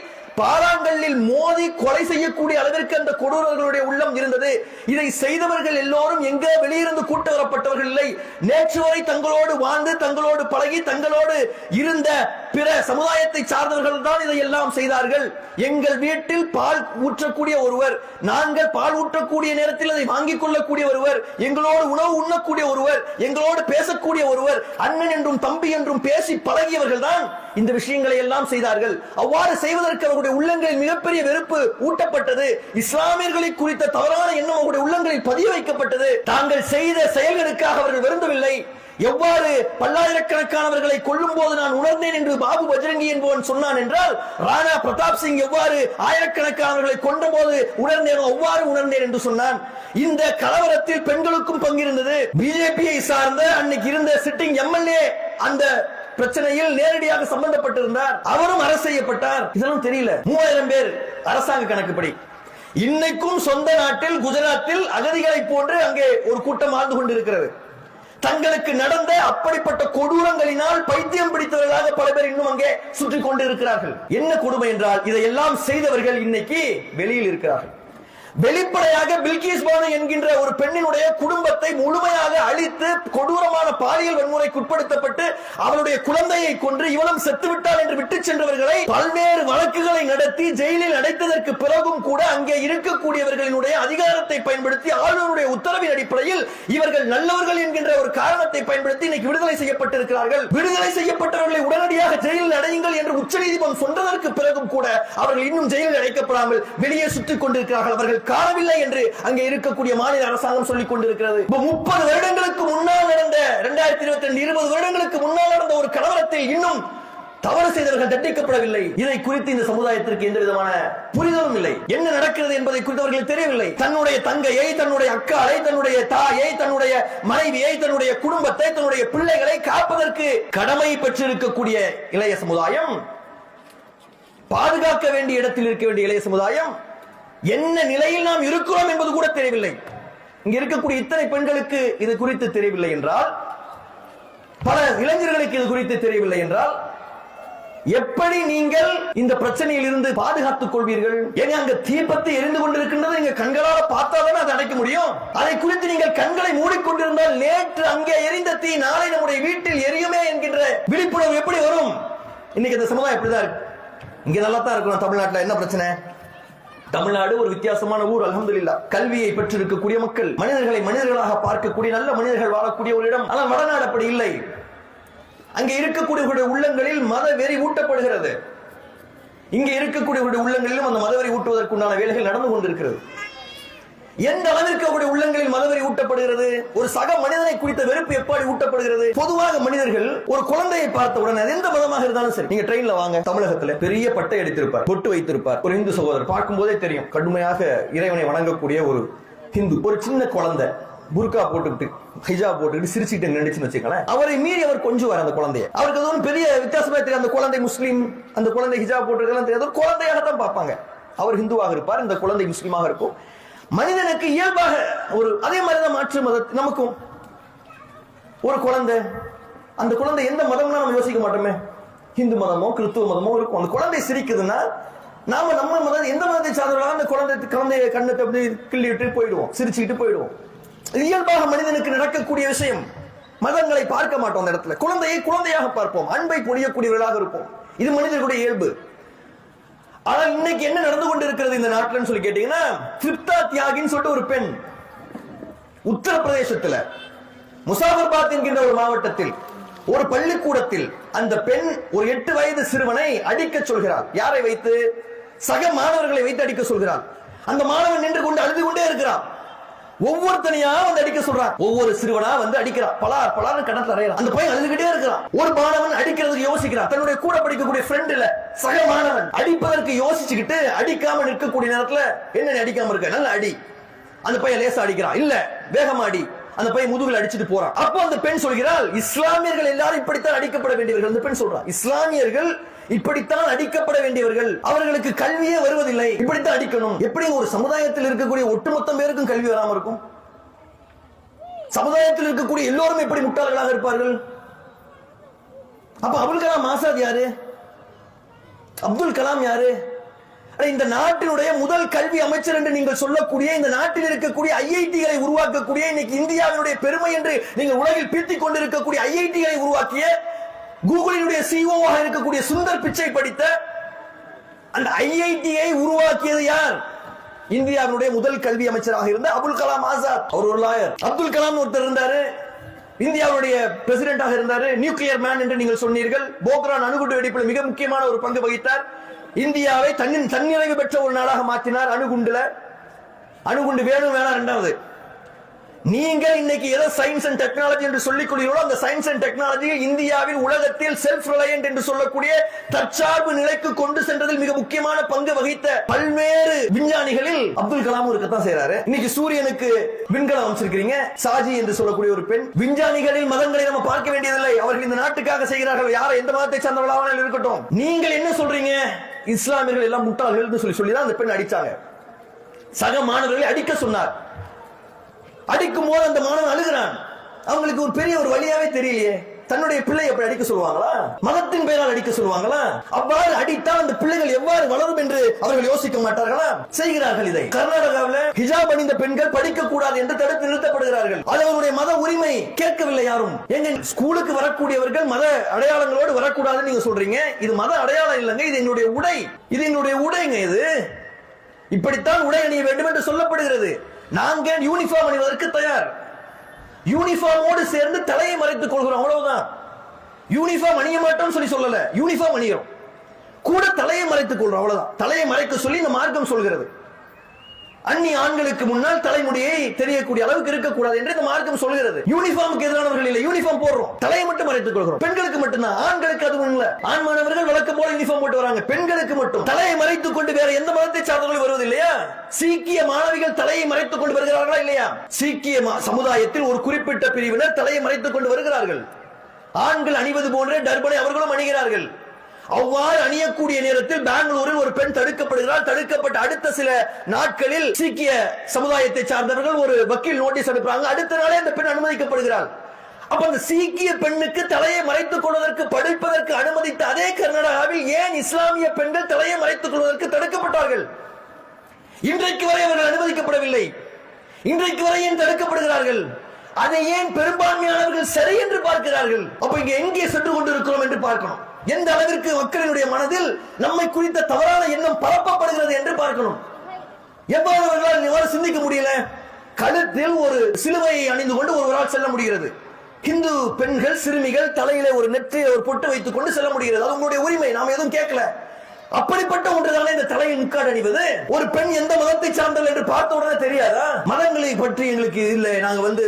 பாறாங்கல்லில் மோதி கொலை செய்யக்கூடிய அளவிற்கு அந்த கொடூரர்களுடைய உள்ளம் இருந்தது. இதை செய்தவர்கள் எல்லோரும் எங்கே வெளியிருந்து கூட்டு வரப்பட்டவர்கள் இல்லை. நேற்று வரை தங்களோடு வாழ்ந்து தங்களோடு பழகி தங்களோடு இருந்த பிற சமுதாயத்தை சார்ந்தவர்கள் தான் இதை எல்லாம் செய்தார்கள். எங்கள் வீட்டில் பால் ஊற்றக்கூடிய ஒருவர், நாங்கள் பால் ஊற்றக்கூடிய நேரத்தில் அதை வாங்கிக் கொள்ளக்கூடிய ஒருவர், எங்களோடு உணவு உண்ணக்கூடிய ஒருவர், எங்களோடு பேசக்கூடிய ஒருவர், அண்ணன் என்றும் தம்பி என்றும் பேசி பழகியவர்கள் தான் இந்த விஷயங்களை எல்லாம் செய்தார்கள். அவ்வாறு செய்வதற்கு அவருடைய உள்ளங்களில் மிகப்பெரிய வெறுப்பு ஊட்டப்பட்டது. இஸ்லாமியர்களை குறித்த தவறான எண்ணம் அவருடைய உள்ளங்களில் பதிய வைக்கப்பட்டது. தாங்கள் செய்த செயல்களுக்காக அவர்கள் வருந்தவில்லை. எவ்வாறு பல்லாயிரக்கணக்கானவர்களை கொல்லும் போது நான் உணர்ந்தேன் என்று பாபு பஜ்ரங்கி என்பவன் சொன்னான் என்றால், ராணா பிரதாப் சிங் எவ்வாறு ஆயிரக்கணக்கானவர்களை கொண்ட போது உணர்ந்தேனோ அவ்வாறு உணர்ந்தேன் என்று சொன்னான். இந்த கலவரத்தில் பெண்களுக்கும் பங்கிருந்தது. பிஜேபியை சார்ந்த அன்னைக்கு இருந்த சிட்டிங் எம்எல்ஏ அந்த பிரச்சனையில் நேரடியாக சம்பந்தப்பட்டிருந்தார். அவரும் அரசு செய்யப்பட்டார். இதெல்லாம் தெரியல. 3000 பேர் அரசாங்க கணக்குப்படி. இன்னைக்கும் சொந்த நாட்டில் குஜராத்தில் அகதிகளை போன்று அங்கே ஒரு கூட்டம் வாழ்ந்து கொண்டிருக்கிறது. தங்களுக்கு நடந்த அப்படிப்பட்ட கொடூரங்களினால் பைத்தியம் பிடித்தவர்களாக பல பேர் இன்னும் அங்கே சுற்றி கொண்டு இருக்கிறார்கள். என்ன கொடுமை என்றால், இதையெல்லாம் செய்தவர்கள் இன்னைக்கு வெளியில் இருக்கிறார்கள். வெளிப்படையாக பில்கிஸ் பானு என்கின்ற ஒரு பெண்ணினுடைய குடும்பத்தை முழுமையாக அழித்து கொடூரமான பாலியல் வன்முறைக்கு உட்படுத்தப்பட்டு அவளுடைய குழந்தையை கொன்று இவளும் செத்துவிட்டாள் என்று விட்டு சென்றவர்களை பல்வேறு வழக்குகளை நடத்தி ஜெயிலில் அடைத்ததற்கு பிறகும் கூட அங்கே இருக்கக்கூடியவர்களினுடைய அதிகாரத்தை பயன்படுத்தி ஆளுநருடைய உத்தரவின் அடிப்படையில் இவர்கள் நல்லவர்கள் என்கின்ற ஒரு காரணத்தை பயன்படுத்தி இன்னைக்கு விடுதலை செய்யப்பட்டிருக்கிறார்கள். விடுதலை செய்யப்பட்டவர்களை உடனடியாக ஜெயிலில் அடையுங்கள் என்று உச்சநீதிமன்றம் சொன்னதற்கு பிறகும் கூட அவர்கள் இன்னும் ஜெயிலில் அடைக்கப்படாமல் வெளியே சுற்றிக் கொண்டிருக்கிறார்கள். அவர்கள் காணவில்லை என்று அங்கே இருக்கக்கூடிய மாநில அரசாங்கம் சொல்லிக் கொண்டிருக்கிறது. 30 வருடங்களுக்கு முன்னால் நடந்த 2022 20 வருடங்களுக்கு முன்னால் நடந்த ஒரு கலவரத்தில் இன்னும் தவறு செய்தவர்கள் தண்டிக்கப்படவில்லை. இதை குறித்து இந்த சமுதாயத்திற்கு எந்த விதமான புரிதலும் இல்லை. என்ன நடக்கிறது என்பதை குறித்து அவர்களுக்கு தெரியவில்லை. தன்னுடைய தங்கையை, தன்னுடைய அக்காளை, தன்னுடைய தாயை, தன்னுடைய மனைவியை, தன்னுடைய குடும்பத்தை, தன்னுடைய பிள்ளைகளை காப்பதற்கு கடமை பெற்றிருக்கக்கூடிய இளைய சமுதாயம், பாதுகாக்க வேண்டிய இடத்தில் இருக்க வேண்டிய இளைய சமுதாயம் என்ன நிலையில் நாம் இருக்கிறோம் என்பது கூட தெரியவில்லை. இங்க இருக்கக்கூடிய இத்தனை பெண்களுக்கு இது குறித்து தெரியவில்லை என்றால், பல இளைஞர்களுக்கு இது குறித்து தெரியவில்லை என்றால், எப்படி நீங்கள் இந்த பிரச்சனையில் இருந்து பாதுகாத்துக் கொள்வீர்கள்? ஏங்க அங்க தீப்பத்தி எரிந்து கொண்டிருக்கின்றது, நீங்க கண்களால் பார்த்தாதான் அதை அணைக்க முடியும். அதை குறித்து நீங்கள் கண்களை மூடிக்கொண்டிருந்தால் நேற்று அங்கே எரிந்த தீ நாளை நம்முடைய வீட்டில் எரியுமே என்கின்ற விழிப்புணர்வு எப்படி வரும்? இன்னைக்கு இந்த சமுதாயம் எப்படிதான் இருக்கு. இங்க நல்லா தான் இருக்கணும். தமிழ்நாட்டில் என்ன பிரச்சனை? தமிழ்நாடு ஒரு வித்தியாசமான ஊர். அல்ஹம்துலில்லாஹ். கல்வியை பெற்றிருக்கக்கூடிய மக்கள், மனிதர்களை மனிதர்களாக பார்க்கக்கூடிய நல்ல மனிதர்கள் வாழக்கூடிய ஒரு இடம். ஆனால் வடநாடு அப்படி இல்லை. அங்கே இருக்கக்கூடிய உள்ளங்களில் மத வெறி ஊட்டப்படுகிறது. இங்கே இருக்கக்கூடிய உள்ளங்களிலும் அந்த மதவெறி ஊட்டுவதற்குண்டான வேலைகள் நடந்து கொண்டிருக்கிறது. எந்த அளவிற்கு அவருடைய உள்ளங்களில் மதவெறி ஊட்டப்படுகிறது? ஒரு சக மனிதனை குறித்த வெறுப்பு எப்படி ஊட்டப்படுகிறது? பொதுவாக மனிதர்கள் ஒரு குழந்தையை பார்த்த உடனே எந்த மதமாக இருந்தாலும் சரி, நீங்க ட்ரெயின்ல வாங்க, தமிழகத்துல பெரிய பட்டை அடித்திருப்பார், பொட்டு வைத்திருப்பார், ஒரு இந்து சகோதரர், பார்க்கும் போதே தெரியும் கடுமையாக இறைவனை வணங்கக்கூடிய ஒரு ஹிந்து. ஒரு சின்ன குழந்தை புர்கா போட்டுக்கிட்டு ஹிஜாப் போட்டுக்கிட்டு சிரிச்சுட்டு நினைச்சுன்னு வச்சுக்கலாம், அவரை மீறி அவர் கொஞ்சுவார் அந்த குழந்தைய. அவருக்கு அது பெரிய வித்தியாசமா தெரியும். அந்த குழந்தை முஸ்லீம், அந்த குழந்தை ஹிஜாப் போட்டுருக்கலாம் தெரியாது, குழந்தையாக தான் பார்ப்பாங்க. அவர் ஹிந்துவாக இருப்பார், இந்த குழந்தை முஸ்லீமாக இருக்கும். மனிதனுக்கு இயல்பாக ஒரு அதே மாதிரிதான் மாற்று மத நமக்கும் ஒரு குழந்தை, அந்த குழந்தை எந்த மதம்னா நம்ம யோசிக்க மாட்டோமே, இந்து மதமோ கிறிஸ்துவ மதமோ இருக்கும். அந்த குழந்தை சிரிக்குதுன்னா நாம நம்ம மதம் எந்த மதத்தை சார்ந்தவர்களாக அந்த குழந்தைய கண்ணத்தை அப்படி கிள்ளிட்டு போயிடுவோம், சிரிச்சுக்கிட்டு போயிடுவோம். இயல்பாக மனிதனுக்கு நடக்கக்கூடிய விஷயம். மதங்களை பார்க்க மாட்டோம் அந்த இடத்துல. குழந்தையை குழந்தையாக பார்ப்போம், அன்பை பொழியக்கூடியவர்களாக இருப்போம். இது மனிதர்களுடைய இயல்பு. ஆனால் இன்னைக்கு என்ன நடந்து கொண்டு இருக்கிறது இந்த நாட்டில் சொல்லி கேட்டீங்கன்னா, திரிப்தா தியாகின்னு சொல்லிட்டு ஒரு பெண் உத்தரப்பிரதேசத்துல முசாஃபர்பாத் என்கின்ற ஒரு மாவட்டத்தில் ஒரு பள்ளிக்கூடத்தில் அந்த பெண் ஒரு 8 வயது சிறுவனை அடிக்க சொல்கிறார். யாரை வைத்து? சக மாணவர்களை வைத்து அடிக்க சொல்கிறார். அந்த மாணவன் நின்று கொண்டு அழுது கொண்டே இருக்கிறான். ஒவ்வொருத்தனையா வந்து அடிக்க சொல்றான். ஒவ்வொரு சிறுவனா வந்து அடிக்கிறான். பலார் பலார் கணத்துல அறையறான். அந்த பையன் அழுதுகிட்டே இருக்கிறான். ஒரு மாணவன் அடிக்கிறதுக்கு யோசிக்கிறான். தன்னுடைய கூட படிக்கக்கூடிய ஃப்ரெண்ட் இல்ல, சக மாணவன் அடிப்பதற்கு யோசிச்சுக்கிட்டு அடிக்காம நிற்கக்கூடிய நேரத்துல என்ன அடிக்காம இருக்க, நல்ல அடி. அந்த பையன் லேசா அடிக்கிறான். இல்ல வேகமா அடி. அந்த பையன் முதுகுல அடிச்சிட்டு போறான். அப்போ அந்த பெண் சொல்கிறாள், இஸ்லாமியர்கள் எல்லாரும் இப்படித்தான் அடிக்கப்பட வேண்டியவர்கள். அந்த பெண் சொல்றான், இஸ்லாமியர்கள் இப்படித்தான் அடிக்கப்பட வேண்டியவர்கள், அவர்களுக்கு கல்வியே வருவதில்லை, இப்படித்தான் அடிக்கணும். எப்படி ஒரு சமுதாயத்தில் இருக்கக்கூடிய ஒட்டுமொத்த பேருக்கும் கல்வி வராம இருக்கும்? சமுதாயத்தில் இருக்கக்கூடிய எல்லோரும் எப்படி முட்டாள்களாக இருப்பார்கள்? அப்ப அபுல் கலாம் ஆசாத் யாரு? அப்துல் கலாம் யாரு? இந்த நாட்டினுடைய முதல் கல்வி அமைச்சர் என்று நீங்கள் சொல்லக்கூடிய, இந்த நாட்டில் இருக்கக்கூடிய ஐஐடிகளை உருவாக்கக்கூடிய, இன்னைக்கு இந்தியாவினுடைய பெருமை என்று நீங்கள் உலகில் பீத்திக் கொண்டிருக்கக்கூடிய ஐஐடிகளை உருவாக்கிய, கூகுளினுடைய சிஓவாக இருக்கக்கூடிய சுந்தர் பிச்சை படித்த அந்த ஐஐடியை உருவாக்கியது யார்? இந்தியாவினுடைய முதல் கல்வி அமைச்சராக இருந்த அபுல் கலாம் ஆசாத். அவர் ஒரு லாயர். அப்துல் கலாம் ஒருத்தர் இருந்தாரு, இந்தியாவுடைய பிரசிடென்டாக இருந்தாரு. நியூக்ளியர் மேன் என்று நீங்கள் சொன்னீர்கள். போக்ரான் அணுகுண்டு வெடிப்பில் மிக முக்கியமான ஒரு பங்கு வகித்தார். இந்தியாவை தன்னிறைவு பெற்ற ஒரு நாடாக மாற்றினார். அணுகுண்டு வேணும் வேணாம் இரண்டாவது. நீங்கள் இன்னைக்கு எதை சயின்ஸ் அண்ட் டெக்னாலஜி என்று சொல்லிக் கொள்கிறீர்களோ அந்த சயின்ஸ் அண்ட் டெக்னாலஜி இந்தியாவில் உலகத்தில் செல்ஃப் ரிலையன்ட் என்று சொல்லக்கூடிய தற்சார்பு நிலைக்கு கொண்டு சென்றதில் மிக முக்கியமான பங்கு வகித்த பல்வேறு விஞ்ஞானிகளில் அப்துல் கலாம் இருக்கத்தான் செய்யறாரு. இன்னைக்கு சூரியனுக்கு விண்கலம் அமைச்சிருக்கிறீங்க. சாஜி என்று சொல்லக்கூடிய ஒரு பெண். விஞ்ஞானிகளில் மதங்களை நம்ம பார்க்க வேண்டியதில்லை, அவர்கள் இந்த நாட்டுக்காக செய்கிறார்கள். யாரை எந்த மதத்தை சார்ந்தவர்களாக இருக்கட்டும். நீங்கள் என்ன சொல்றீங்க? இஸ்லாமியர்கள் எல்லாம் முட்டாள்கள் சொல்லிதான் அந்த பெண் அடிச்சாங்க. சக மாணவர்களை அடிக்க சொன்னார். அடிக்கும் போது அந்த மாணவன் அழுகிறான். அவங்களுக்கு ஒரு பெரிய ஒரு வழியாவே தெரியலையே, தன்னுடைய பிள்ளை எப்படி அடிக்க சொல்லுவாங்களா? மதத்தின் பெயரால் அடிக்க சொல்லுவாங்களா? அவ்வாறு அடித்தால் அந்த பிள்ளைகள் எவ்வாறு வளரும் என்று அவர்கள் யோசிக்க மாட்டார்களா? செய்கிறார்கள். இதை கர்நாடகாவில் ஹிஜாப் அணிந்த பெண்கள் படிக்க கூடாது என்று தடுத்து நிறுத்தப்படுகிறார்கள். அது அவருடைய மத உரிமை. கேட்கவில்லை யாரும். எங்க ஸ்கூலுக்கு வரக்கூடியவர்கள் மத அடையாளங்களோடு வரக்கூடாதுன்னு நீங்க சொல்றீங்க. இது மத அடையாளம் இல்லைங்க, இது என்னுடைய உடை. இது என்னுடைய உடைங்க. இது இப்படித்தான் உடை அணிய வேண்டும் என்று சொல்லப்படுகிறது. நாங்கள் யூனிஃபார்ம் அணிவதற்கு தயார். யூனிஃபார்மோடு சேர்ந்து தலையை மறைத்துக் கொள்கிறோம், அவ்வளவுதான். யூனிஃபார்ம் அணிய மாட்டோம் சொல்லல, யூனிஃபார்ம் அணிகிறோம், கூட தலையை மறைத்துக் கொள்றோம், அவ்வளவுதான். தலையை மறைக்க சொல்லி இந்த மார்க்கம் சொல்கிறது. அந்நிய ஆண்களுக்கு முன்னால் தலைமுடியை தெரியக்கூடிய அளவுக்கு இருக்கக்கூடாது என்று இந்த மார்க்கம் சொல்கிறது. யூனிஃபார்முக்கு எதிரானவர்கள் இல்லை, யூனிஃபார்ம் போடுறோம், தலையை மட்டும் மறைத்துக் கொள்கிறோம். பெண்களுக்கு மட்டும்தான், ஆண்களுக்கு அதுவும் இல்ல. ஆண் மாணவர்கள் வழக்கம் போல யூனிஃபார்ம் போட்டு வராங்க. பெண்களுக்கு மட்டும் தலையை மறைத்துக் கொண்டு வேற எந்த மதத்தை சார்ந்தவர்கள் வருவது இல்லையா? சீக்கிய மாணவிகள் தலையை மறைத்துக் கொண்டு வருகிறார்களா இல்லையா? சீக்கிய சமுதாயத்தில் ஒரு குறிப்பிட்ட பிரிவினர் தலையை மறைத்துக் கொண்டு வருகிறார்கள். ஆண்கள் அணிவது போன்ற டர்பனை அவர்களும் அணிகிறார்கள். அவ்வாறு அணியக்கூடிய நேரத்தில் பெங்களூரில் ஒரு பெண் தடுக்கப்படுகிறார். தடுக்கப்பட்ட அடுத்த சில நாட்களில் சீக்கிய சமுதாயத்தை சார்ந்தவர்கள் ஒரு வக்கீல் நோட்டீஸ் அனுப்புறாங்க. அடுத்த நாளே அந்த பெண் அனுமதிக்கப்படுகிறார். அப்ப அந்த சீக்கிய பெண்ணுக்கு தலையை மறைத்துக் கொள்வதற்கு படிப்பதற்கு அனுமதித்த அதே கர்நாடகாவில் ஏன் இஸ்லாமிய பெண்கள் தலையை மறைத்துக் கொள்வதற்கு தடுக்கப்பட்டார்கள்? இன்றைக்கு வரை அவர்கள் அனுமதிக்கப்படவில்லை. இன்றைக்கு வரை ஏன் தடுக்கப்படுகிறார்கள்? அதை ஏன் பெரும்பான்மையானவர்கள் சரி என்று பார்க்கிறார்கள்? அப்ப இங்க எங்கே சென்று கொண்டிருக்கிறோம் என்று பார்க்கணும். எந்த அளவிற்கு மக்களினுடைய மனதில் நம்மை குறித்த தவறான எண்ணம் பரப்பப்படுகிறது என்று பார்க்கணும். எவ்வாறு அவர்களால் சிந்திக்க முடியல? கழுத்தில் ஒரு சிலுவையை அணிந்து கொண்டு ஒருவரால் செல்ல முடிகிறது. இந்து பெண்கள் சிறுமிகள் தலையில ஒரு நெற்றியை ஒரு பொட்டு வைத்துக் கொண்டு செல்ல முடிகிறது. அது உங்களுடைய உரிமை, நாம எதுவும் கேட்கல. அப்படிப்பட்ட ஒன்றுதானே இந்த தலையில் முக்காடு அணிவது. ஒரு பெண் எந்த மதத்தை சார்ந்தவள் என்று பார்த்த உடனே தெரியாதா? மதங்களை பற்றி எங்களுக்கு இல்லை, நாங்க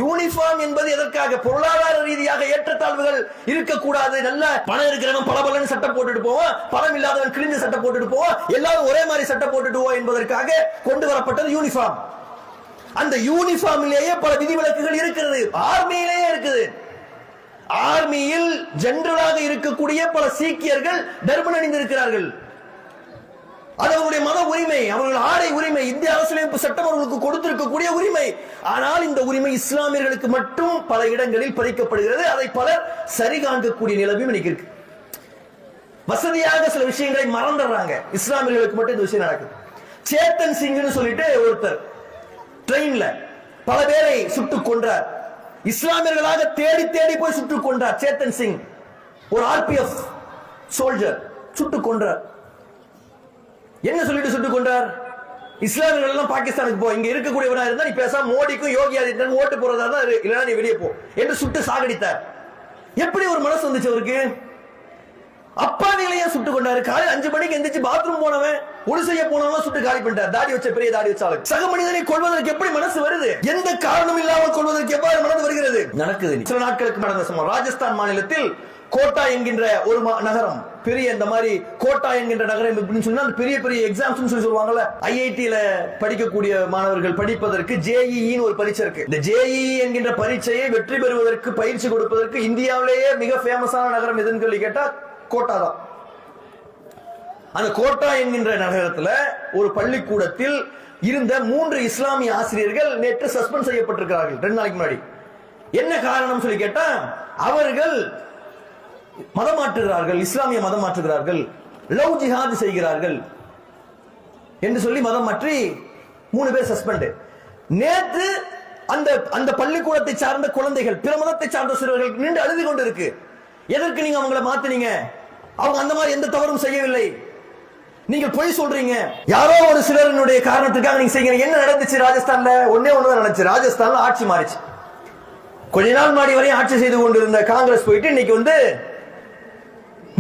யூனிஃபார்ம் என்பது எதற்காக? பொருளாதார ரீதியாக ஏற்றத்தாழ்வுகள் இருக்கக்கூடாது. நல்ல பணம் இருக்கிறவன் பலபலன்னு சட்டை போட்டுட்டு போவோம், பணம் இல்லாதவன் கிழிஞ்ச சட்டை போட்டுட்டு போவோம், எல்லாரும் ஒரே மாதிரி சட்டை போட்டுட்டு போவோம் என்பதற்காக கொண்டு வரப்பட்டது யூனிஃபார்ம். அந்த யூனிஃபார்மிலேயே பல விதிவிலக்குகள் இருக்கிறது. ஆர்மியிலேயே இருக்குது. ஆர்மியில் ஜெனரலாக இருக்கக்கூடிய பல சீக்கியர்கள் டர்பன் அணிந்திருக்கிறார்கள். அது அவங்களுடைய மத உரிமை, அவர்கள் ஆடை உரிமை, இந்திய அரசியலமைப்பு சட்டம் அவர்களுக்கு கொடுத்திருக்கக்கூடிய உரிமை. ஆனால் இந்த உரிமை இஸ்லாமியர்களுக்கு மட்டும் பல இடங்களில் பறிக்கப்படுகிறது. அதை பலர் சரி காண்கக்கூடிய நிலைமையும் இன்னைக்கு இருக்கு. வசதியாக சில விஷயங்களை மறந்துடுறாங்க. இஸ்லாமியர்களுக்கு மட்டும் இந்த விஷயம் நடக்குது. சேத்தன் சிங்னு சொல்லிட்டு ஒருத்தர் ட்ரெயின்ல பல பேரை சுட்டுக் கொன்றார். இஸ்லாமியர்களாக தேடி தேடி போய் சுட்டுக் கொன்றார். சேத்தன் சிங் ஒரு RPF சோல்ஜர் சுட்டுக் கொன்றார். என்ன சொல்லிட்டு சுட்டுக் கொண்டார்? இஸ்லாமியர்கள் எல்லாம் பாகிஸ்தானுக்கு போ, இங்க இருக்கக்கூடியவனா இருந்தா நீ பேசாம மோடிக்கும் யோகி ஆதித்யநாத் ஓட்டு போறதா தான் இல்லைன்னா நீ வெளியே போ என்று சுட்டு சாகடித்தார். எப்படி ஒரு மனசு வந்துச்சு அவருக்கு? அப்பாவிகளையே சுட்டுக் கொண்டாரு. காலையில் 5 மணிக்கு எந்திரிச்சு பாத்ரூம் போனவன், ஒளி செய்ய போனவன் சுட்டு காலி பண்ணிட்டார். தாடி வச்ச பெரிய தாடி வச்சாலும் சக மனிதனை கொள்வதற்கு எப்படி மனசு வருது? எந்த காரணம் இல்லாமல் கொள்வதற்கு எவ்வாறு மனது வருகிறது? நடக்குது. சில நாட்களுக்கு நடந்த சம்பவம். ராஜஸ்தான் மாநிலத்தில் கோட்டா என்கின்ற ஒரு நகரம், பெரிய இந்த மாதிரி கோட்டா என்கின்ற நகரம் எப்படின்னு சொன்னா பெரிய பெரிய எக்ஸாம்ஸ் சொல்லுவாங்கல்ல, IIT-ல படிக்கக்கூடிய மாணவர்கள் படிப்பதற்கு JEE ஒரு பரீட்சை இருக்கு. இந்த JEE என்கின்ற பரீட்சையை வெற்றி பெறுவதற்கு பயிற்சி கொடுப்பதற்கு இந்தியாவிலேயே மிக ஃபேமஸான நகரம் எதுன்னு சொல்லி கேட்டா கோட்டா தான். அந்த கோட்டா என்கின்ற நகரத்துல ஒரு பள்ளிக்கூடத்தில் இருந்த 3 இஸ்லாமிய ஆசிரியர்கள் நேற்று சஸ்பெண்ட் செய்யப்பட்டிருக்கிறார்கள் 2 நாளைக்கு முன்னாடி. என்ன காரணம் சொல்லி கேட்டா, அவர்கள் மதம் மாற்றுகிறார்கள், இஸ்லாமிய மதம் மாற்றுகிறார்கள், லவ் ஜிஹாத் செய்கிறார்கள் என்று சொல்லி மதம் மாற்றி 3 பேர் சஸ்பெண்ட். நேற்று அந்த பள்ளிக்கூடத்தை சார்ந்த குழந்தைகள், பிற மதத்தை சார்ந்த சிறுவர்கள் நின்று அழுது கொண்டு இருக்கு. எதற்கு நீங்க அவங்களை மாத்தினீங்க? அவங்க அந்த மாதிரி எந்த தவறும் செய்யவில்லை, நீங்கள் பொய் சொல்றீங்க, யாரோ ஒரு சிலருடைய காரணத்துக்காக நீங்க செய்யறீங்க. என்ன நடந்துச்சு ராஜஸ்தான்ல? ஒன்னே ஒண்ணுதான் நடந்துச்சு. ராஜஸ்தான்ல ஆட்சி மாறிச்சு. கொஞ்ச நாள் மாடி வரையும் ஆட்சி செய்து கொண்டிருந்த காங்கிரஸ் போயிட்டு இன்னைக்கு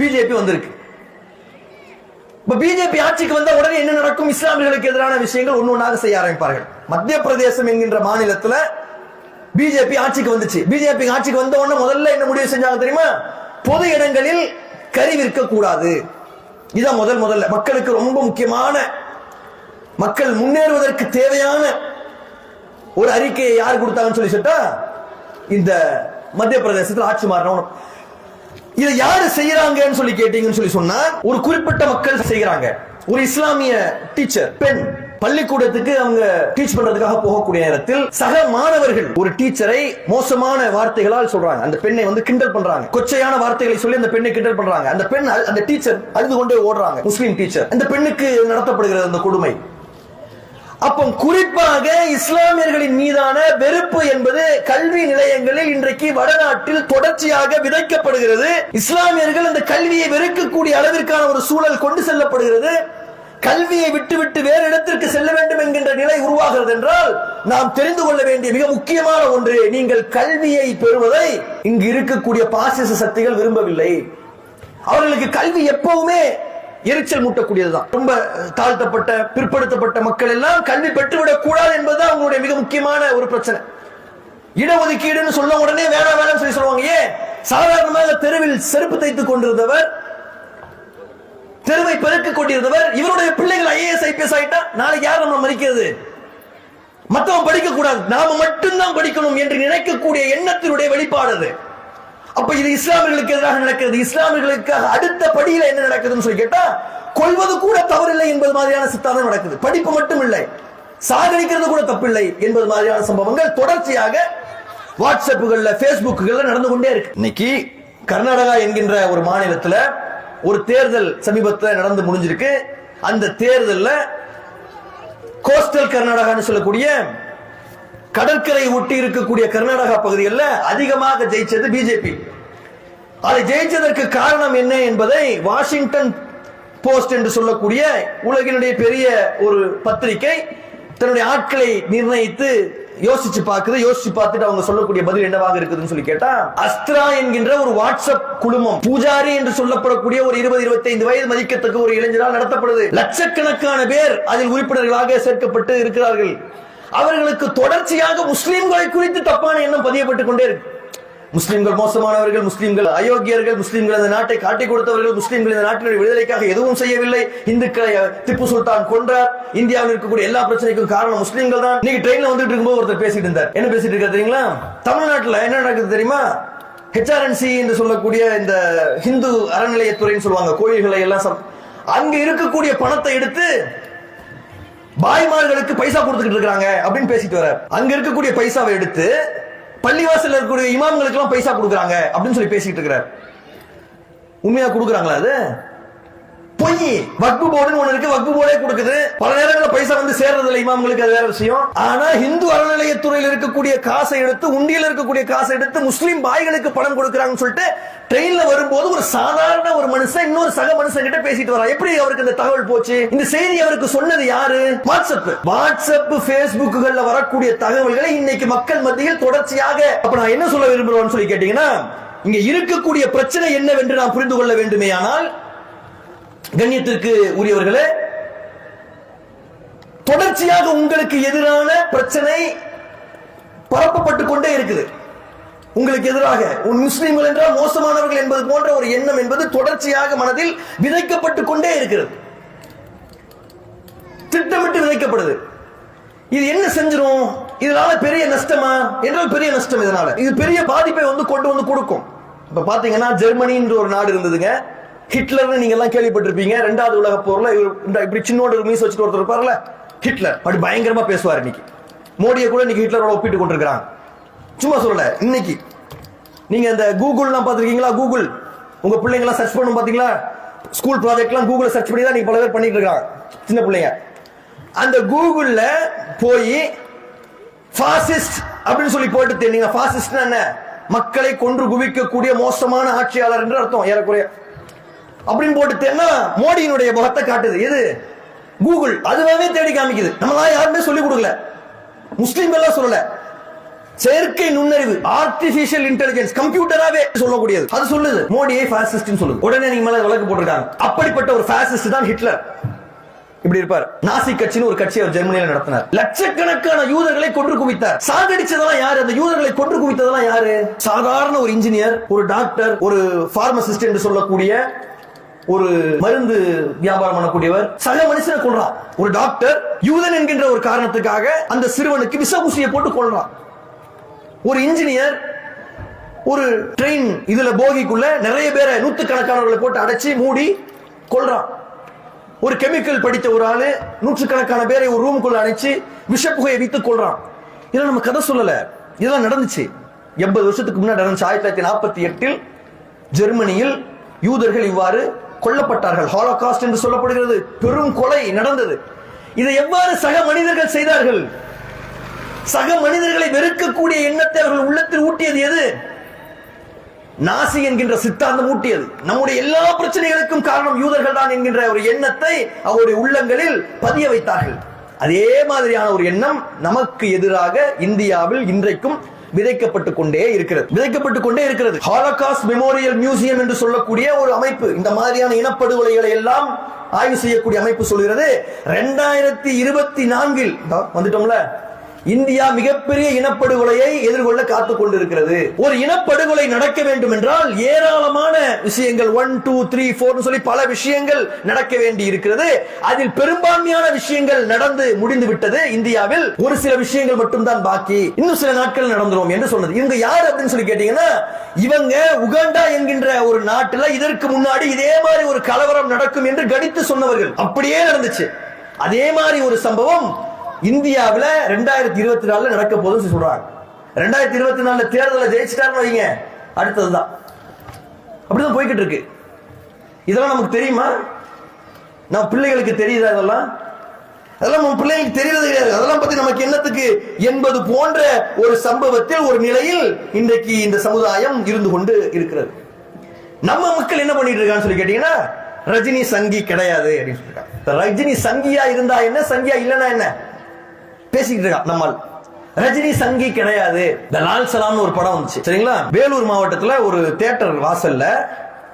பிஜேபி வந்திருக்கு. இப்ப பிஜேபி ஆட்சிக்கு வந்த உடனே என்ன நடக்கும்? இஸ்லாமியர்களுக்கு எதிரான விஷயங்கள் ஒன்னொன்னாக செய்ய ஆரம்பிப்பார்கள். மத்திய பிரதேசம் என்கின்ற மாநிலத்துல பிஜேபி ஆட்சிக்கு வந்துச்சு. பிஜேபி ஆட்சிக்கு வந்த உடனே முதல்ல என்ன முடிவு செஞ்சாங்க தெரியுமா? பொது இடங்களில் கறி விற்க கூடாது. இதான் முதல்ல மக்களுக்கு ரொம்ப முக்கியமான, மக்கள் முன்னேறுவதற்கு தேவையான ஒரு அறிக்கையை யார் கொடுத்தாங்கன்னு சொல்லி சொல்லிட்டா, இந்த மத்திய பிரதேசத்தில் ஆட்சி மாறணும். இதை யாரு செய்யறாங்கன்னு சொல்லி கேட்டீங்கன்னு சொல்லி சொன்னா, ஒரு குறிப்பிட்ட மக்கள் செய்யறாங்க. ஒரு இஸ்லாமிய டீச்சர் பெண் பள்ளிக்கூடத்துக்கு அவங்க டீச் பண்றதுக்காக போகக்கூடிய நேரத்தில் சக மாணவர்கள் ஒரு டீச்சரை மோசமான வார்த்தைகளால் சொல்றாங்க. அந்த பெண்ணை கிண்டல் பண்றாங்க, கொச்சையான வார்த்தைகளை சொல்லி அந்த பெண்ணை கிண்டல் பண்றாங்க. அந்த பெண், அந்த டீச்சர் அழுது கொண்டே ஓடுறாங்க. முஸ்லீம் டீச்சர். அந்த பெண்ணுக்கு நடத்தப்படுகிறது அந்த கொடுமை. அப்போ குறிப்பாக இஸ்லாமியர்களின் மீதான வெறுப்பு என்பது கல்வி நிலையங்களில் இன்றைக்கு வடநாட்டில் தொடர்ச்சியாக விதைக்கப்படுகிறது. இஸ்லாமியர்கள் அந்த கல்வியை வெறுக்கக்கூடிய அளவிற்கான ஒரு சூழல் கொண்டு செல்லப்படுகிறது. கல்வியை விட்டுவிட்டு வேறு இடத்திற்கு செல்ல வேண்டும் என்கின்ற நிலை உருவாகிறது என்றால் நாம் தெரிந்து கொள்ள வேண்டிய மிக முக்கியமான ஒன்று, நீங்கள் கல்வியை பெறுவதை இங்கு இருக்கக்கூடிய பாசிச சக்திகள் விரும்பவில்லை. அவர்களுக்கு கல்வி எப்பவுமே எரிச்சல் மூட்டக்கூடியதுதான். ரொம்ப தாழ்த்தப்பட்ட பிற்படுத்தப்பட்ட மக்கள் எல்லாம் கல்வி பெற்றுவிடக் கூடாது என்பதுதான் அவங்களுடைய மிக முக்கியமான ஒரு பிரச்சனை. இடஒதுக்கீடுன்னு சொல்ல உடனே வேணாம் சொல்லி சொல்லுவாங்க. ஏன்? சாதாரணமாக தெருவில் செருப்பு தைத்துக் கொண்டிருந்தவர், தெருவை பெருக்கிக் கொண்டிருந்தவர், இவருடைய பிள்ளைகள் IAS IPS ஆயிட்டா நாளைக்கு யார் நம்ம மதிக்கிறது? மத்தவன் படிக்க கூடாது, நாம மட்டும்தான் படிக்கணும் என்று நினைக்கக்கூடிய எண்ணத்தினுடைய வெளிப்பாடு அது. அப்ப இது இஸ்லாமியர்களுக்கு எதிராக நடக்கிறது. இஸ்லாமியர்களுக்காக அடுத்த படியில என்ன நடக்குதுன்னு சொல்லி கேட்டா, கொள்வது கூட தவறில்லை என்பது மாதிரியான சித்தாந்தம் நடக்குது. படிப்பு மட்டும் இல்லை, சாகடிக்கிறது கூட தப்பில்லை என்பது மாதிரியான சம்பவங்கள் தொடர்ச்சியாக வாட்ஸ்அப்புகள்ல, பேஸ்புக்குகள்ல நடந்து கொண்டே இருக்கு. இன்னைக்கு கர்நாடகா என்கின்ற ஒரு மாநிலத்துல ஒரு தேர்தல் சமீபத்தில் நடந்து முடிஞ்சிருக்கு. அந்த தேர்தல்ல கோஸ்டல் கர்நாடகான்னு சொல்லக்கூடிய கடற்கரை ஒட்டி இருக்கக்கூடிய கர்நாடகா பகுதிகளில் அதிகமாக ஜெயிச்சது பிஜேபி. அதை ஜெயிச்சதற்கு காரணம் என்ன என்பதை வாஷிங்டன் போஸ்ட் என்று சொல்லக்கூடிய உலகினுடைய பெரிய ஒரு பத்திரிகை தன்னுடைய ஆட்களை நிர்ணயித்து யோசிச்சு பார்த்துட்டு அவங்க சொல்லக்கூடிய பதில் என்னவாக இருக்குதுன்னு சொல்லி கேட்டா, அஸ்த்ரா என்கின்ற ஒரு வாட்ஸ்அப் குழுமம் பூஜாரி என்று சொல்லப்படக்கூடிய ஒரு 20-25 வயது மதிக்கத்தக்க ஒரு இளைஞரால் நடத்தப்படுது. லட்சக்கணக்கான பேர் அதில் உறுப்பினர்களாக சேர்க்கப்பட்டு இருக்கிறார்கள். அவர்களுக்கு தொடர்ச்சியாக முஸ்லிம்களை குறித்து தப்பான எண்ணம் பதியப்பட்டுக் கொண்டே இருக்கு. முஸ்லிம்கள் மோசமானவர்கள், முஸ்லிம்கள் அயோக்கியர்கள், முஸ்லிம்கள் இந்த நாட்டை காட்டிக் கொடுத்தவர்கள், முஸ்லிம்கள் இந்த நாட்டினுடைய விடுதலைக்காக எதுவும் செய்யவில்லை, இந்துக்களை திப்பு சுல்தான் கொன்றார், இந்தியாவில் இருக்கக்கூடிய எல்லா பிரச்சனைக்கும் காரணம் முஸ்லிம்கள் தான். நீங்க ட்ரெயின்ல வந்துட்டு இருக்கும்போது ஒருத்தர் பேசிட்டு இருந்தார். என்ன பேசிட்டு இருக்காரு தெரியுங்களா? தமிழ்நாட்டில் என்ன நடக்குது தெரியுமா? HRNC என்று சொல்லக்கூடிய இந்த ஹிந்து அறநிலையத்துறைன்னு சொல்லுவாங்க, கோயில்களை எல்லாம் அங்க இருக்கக்கூடிய பணத்தை எடுத்து பாய்மார்களுக்கு பைசா கொடுத்துக்கிட்டு இருக்காங்க அப்படின்னு பேசிட்டு வர. அங்க இருக்கக்கூடிய பைசாவை எடுத்து பள்ளிவாசல் இருக்கக்கூடிய இமாம்களுக்கு எல்லாம் பைசா கொடுக்குறாங்க அப்படின்னு சொல்லி பேசிட்டு இருக்கிறார். உண்மையா கொடுக்குறாங்களா? அது பொய். வக்பு போர்டுன்னு ஒண்ணு இருக்கு, வக்பு போர்டே கொடுக்குது. பல நேரங்களில் பைசா வந்து சேர்றது இல்லை இமாம்களுக்கு, அது வேற விஷயம். ஆனா இந்து அறநிலையத்துறையில் இருக்கக்கூடிய காசை எடுத்து, உண்டியில் இருக்கக்கூடிய காசை எடுத்து முஸ்லீம் பாய்களுக்கு பணம் கொடுக்குறாங்கன்னு சொல்லிட்டு ட்ரெயின்ல வரும்போது ஒரு சாதாரண ஒரு மனுஷன் இன்னொரு சக மனுஷன் கிட்ட பேசிட்டு வரா. எப்படி அவருக்கு இந்த தகவல் போச்சு? இந்த செய்தி அவருக்கு சொன்னது யாரு? வாட்ஸ்அப் பேஸ்புக்குகள்ல வரக்கூடிய தகவல்களை இன்னைக்கு மக்கள் மத்தியில் தொடர்ச்சியாக. அப்ப நான் என்ன சொல்ல விரும்புறேன்னு சொல்லி கேட்டீங்கன்னா, இங்க இருக்கக்கூடிய பிரச்சனை என்னவென்று நாம் புரிந்து கொள்ள வேண்டுமே. ஆனால் கண்ணியத்திற்கு உரியவர்களே, தொடர்ச்சியாக உங்களுக்கு எதிரான பிரச்சனை பரப்பப்பட்டுக் கொண்டே இருக்குது. உங்களுக்கு எதிராக முஸ்லிம்கள் என்றால் மோசமானவர்கள் என்பது போன்ற ஒரு எண்ணம் என்பது தொடர்ச்சியாக மனதில் விதைக்கப்பட்டுக் கொண்டே இருக்கிறது, திட்டமிட்டு விதைக்கப்படுது. இது என்ன செஞ்சிரும்? இதனால பெரிய நஷ்டமா என்றால் பெரிய நஷ்டம். இதனால இது பெரிய பாதிப்பை கொண்டு வந்து கொடுக்கும். இப்ப பாத்தீங்கன்னா ஜெர்மனி என்ற ஒரு நாடு இருந்ததுங்க. ஹிட்லர்னு நீங்க எல்லாம் கேள்விப்பட்டிருப்பீங்க. இரண்டாவது உலக போர்ல இப்படி சின்னோட மீஸ் வச்சுட்டு ஒருத்தர் இருப்பார்ல, ஹிட்லர். அப்படி பயங்கரமா பேசுவார். இன்னைக்கு மோடியை கூட இன்னைக்கு ஹிட்லரோட ஒப்பிட்டு கொண்டிருக்கிறாங்க. சும்மா சொல்லல. இன்னைக்கு நீங்க இந்த கூகுள்லாம் பாத்துருக்கீங்களா? கூகுள் உங்க பிள்ளைங்க சர்ச் பண்ணும் பாத்தீங்களா? ஸ்கூல் ப்ராஜெக்ட்லாம் கூகுள் சர்ச் பண்ணி தான் நீங்க பல பேர் பண்ணிட்டு இருக்காங்க, சின்ன பிள்ளைங்க. அந்த கூகுள்ல போய் பாசிஸ்ட் அப்படின்னு சொல்லி போட்டு தெரியுங்க. பாசிஸ்ட்னா என்ன? மக்களை கொன்று குவிக்கக்கூடிய மோசமான ஆட்சியாளர் என்று அர்த்தம் ஏறக்குறைய. அப்படின்னு போட்டுட்டேன்னா மோடியினுடைய முகத்தை காட்டுது. எது? கூகுள். அதுவே தேடி காமிக்குது. நம்மளால யாருமே சொல்லிக் கொடுக்கல, முஸ்லீம் எல்லாம் சொல்லல. செயற்கை நுண்ணறிவு, ஆர்டிபிஷியல் இன்டெலிஜென்ஸ், கம்ப்யூட்டராவே சொல்லக்கூடியது. அது சொல்லுது மோடியை பாசிஸ்ட் சொல்லுது. உடனே நீங்க மேல வழக்கு போட்டிருக்காங்க. அப்படிப்பட்ட ஒரு பாசிஸ்ட் தான் ஹிட்லர். இப்படி இருப்பார். நாசி கட்சின்னு ஒரு கட்சி அவர் ஜெர்மனியில் நடத்தினார். லட்சக்கணக்கான யூதர்களை கொன்று குவித்தார். சாகடிச்சதெல்லாம் யாரு? அந்த யூதர்களை கொன்று குவித்ததெல்லாம் யாரு? சாதாரண ஒரு இன்ஜினியர், ஒரு டாக்டர், ஒரு பார்மசிஸ்ட் என்று சொல்லக்கூடிய ஒரு மருந்து வியாபாரம் பண்ணக்கூடியவர் சக மனுஷனை கொள்றான். ஒரு டாக்டர் யூதன் என்கின்ற ஒரு காரணத்துக்காக அந்த சிறுவனுக்கு விஷ ஊசியை போட்டு கொள்றான். ஒரு இன்ஜினியர் ஒரு ட்ரெயின் இதுல போகிக்குள்ள நிறைய பேரை, நூற்றுக்கணக்கானவர்களை போட்டு அடைச்சி மூடி கொள்றான். ஒரு கெமிக்கல் படித்த ஒரு ஆளு நூற்றுக்கணக்கான பேரை ஒரு ரூமுக்குள்ள அடைச்சு விஷப்புகையை வைத்து கொள்றான். இதெல்லாம் நம்ம கதை சொல்லல, இதெல்லாம் நடந்துச்சு. 80 வருஷத்துக்கு முன்னாடி நடந்துச்சு. 1948 ஜெர்மனியில் யூதர்கள் இவ்வாறு கொல்லப்பட்டார்கள். ஹாலோகாஸ்ட் என்று சொல்லப்படுகிறது. பெரும் கொலை நடந்தது. இதை எவ்வாறு சக மனிதர்கள் செய்தார்கள்? சக மனிதர்களை வெறுக்கக்கூடிய எண்ணத்தை அவர்கள் உள்ளத்தில் ஊட்டியது எது? நாசி என்கின்ற சித்தாந்தம் ஊட்டியது. நம்முடைய எல்லா பிரச்சனைகளுக்கும் காரணம் யூதர்கள் தான் என்கின்ற ஒரு எண்ணத்தை அவருடைய உள்ளங்களில் பதிய வைத்தார்கள். அதே மாதிரியான ஒரு எண்ணம் நமக்கு எதிராக இந்தியாவில் இன்றைக்கும் விதைக்கப்பட்டுக் கொண்டே இருக்கிறது. ஹாலோகாஸ்ட் மெமோரியல் மியூசியம் என்று சொல்லக்கூடிய ஒரு அமைப்பு இந்த மாதிரியான இனப்படுகொலைகளை எல்லாம் ஆய்வு செய்யக்கூடிய அமைப்பு சொல்கிறது, 2024 வந்துட்டோம்ல, இந்தியா மிகப்பெரிய இனப்படுகொலையை எதிர்கொள்ள காத்துக் கொண்டிருக்கிறது. ஒரு இனப்படுகொலை நடக்க வேண்டும் என்றால் ஏராளமான விஷயங்கள் 1, 2, 3, 4 சொல்லி பல விஷயங்கள் நடக்க வேண்டி இருக்கிறது. அதில் பெரும்பான்மையான விஷயங்கள் நடந்து முடிந்து விட்டது. இந்தியாவில் ஒரு சில விஷயங்கள் மட்டும்தான் பாக்கி, இன்னும் சில நாட்கள் நடந்துரும் என்று சொன்னது. இவங்க யார் அப்படின்னு சொல்லி கேட்டீங்கன்னா, இவங்க உகாண்டா என்கின்ற ஒரு நாட்டில் இதற்கு முன்னாடி இதே மாதிரி ஒரு கலவரம் நடக்கும் என்று கணித்து சொன்னவர்கள். அப்படியே நடந்துச்சு. அதே மாதிரி ஒரு சம்பவம் இந்தியாவில் 2024 நடக்க போதுன்னு சொல்றாங்க. 2024 தேர்தலை ஜெயிச்சிட்டாருன்னு வைங்க, அடுத்ததுதான். அப்படிதான் போய்கிட்டு இருக்கு. இதெல்லாம் நமக்கு தெரியுமா? நம்ம பிள்ளைகளுக்கு தெரியுதா? அதெல்லாம் நம்ம பிள்ளைகளுக்கு தெரியறது கிடையாது. அதெல்லாம் பத்தி நமக்கு என்னத்துக்கு என்பது போன்ற ஒரு சம்பவத்தில், ஒரு நிலையில் இன்றைக்கு இந்த சமுதாயம் இருந்து கொண்டு இருக்கிறது. நம்ம மக்கள் என்ன பண்ணிட்டு இருக்கான்னு சொல்லி கேட்டீங்கன்னா, ரஜினி சங்கி கிடையாது அப்படின்னு சொல்லிருக்காங்க. ரஜினி சங்கியா இருந்தா என்ன, சங்கியா இல்லைன்னா என்ன பேசிக்கிட்டு இருக்கான். நம்மால் ரஜினி சங்கி கிடையாது. லால் சலாம்னு ஒரு படம் வந்துச்சு, சரிங்களா? வேலூர் மாவட்டத்துல ஒரு தியேட்டர் வாசல்ல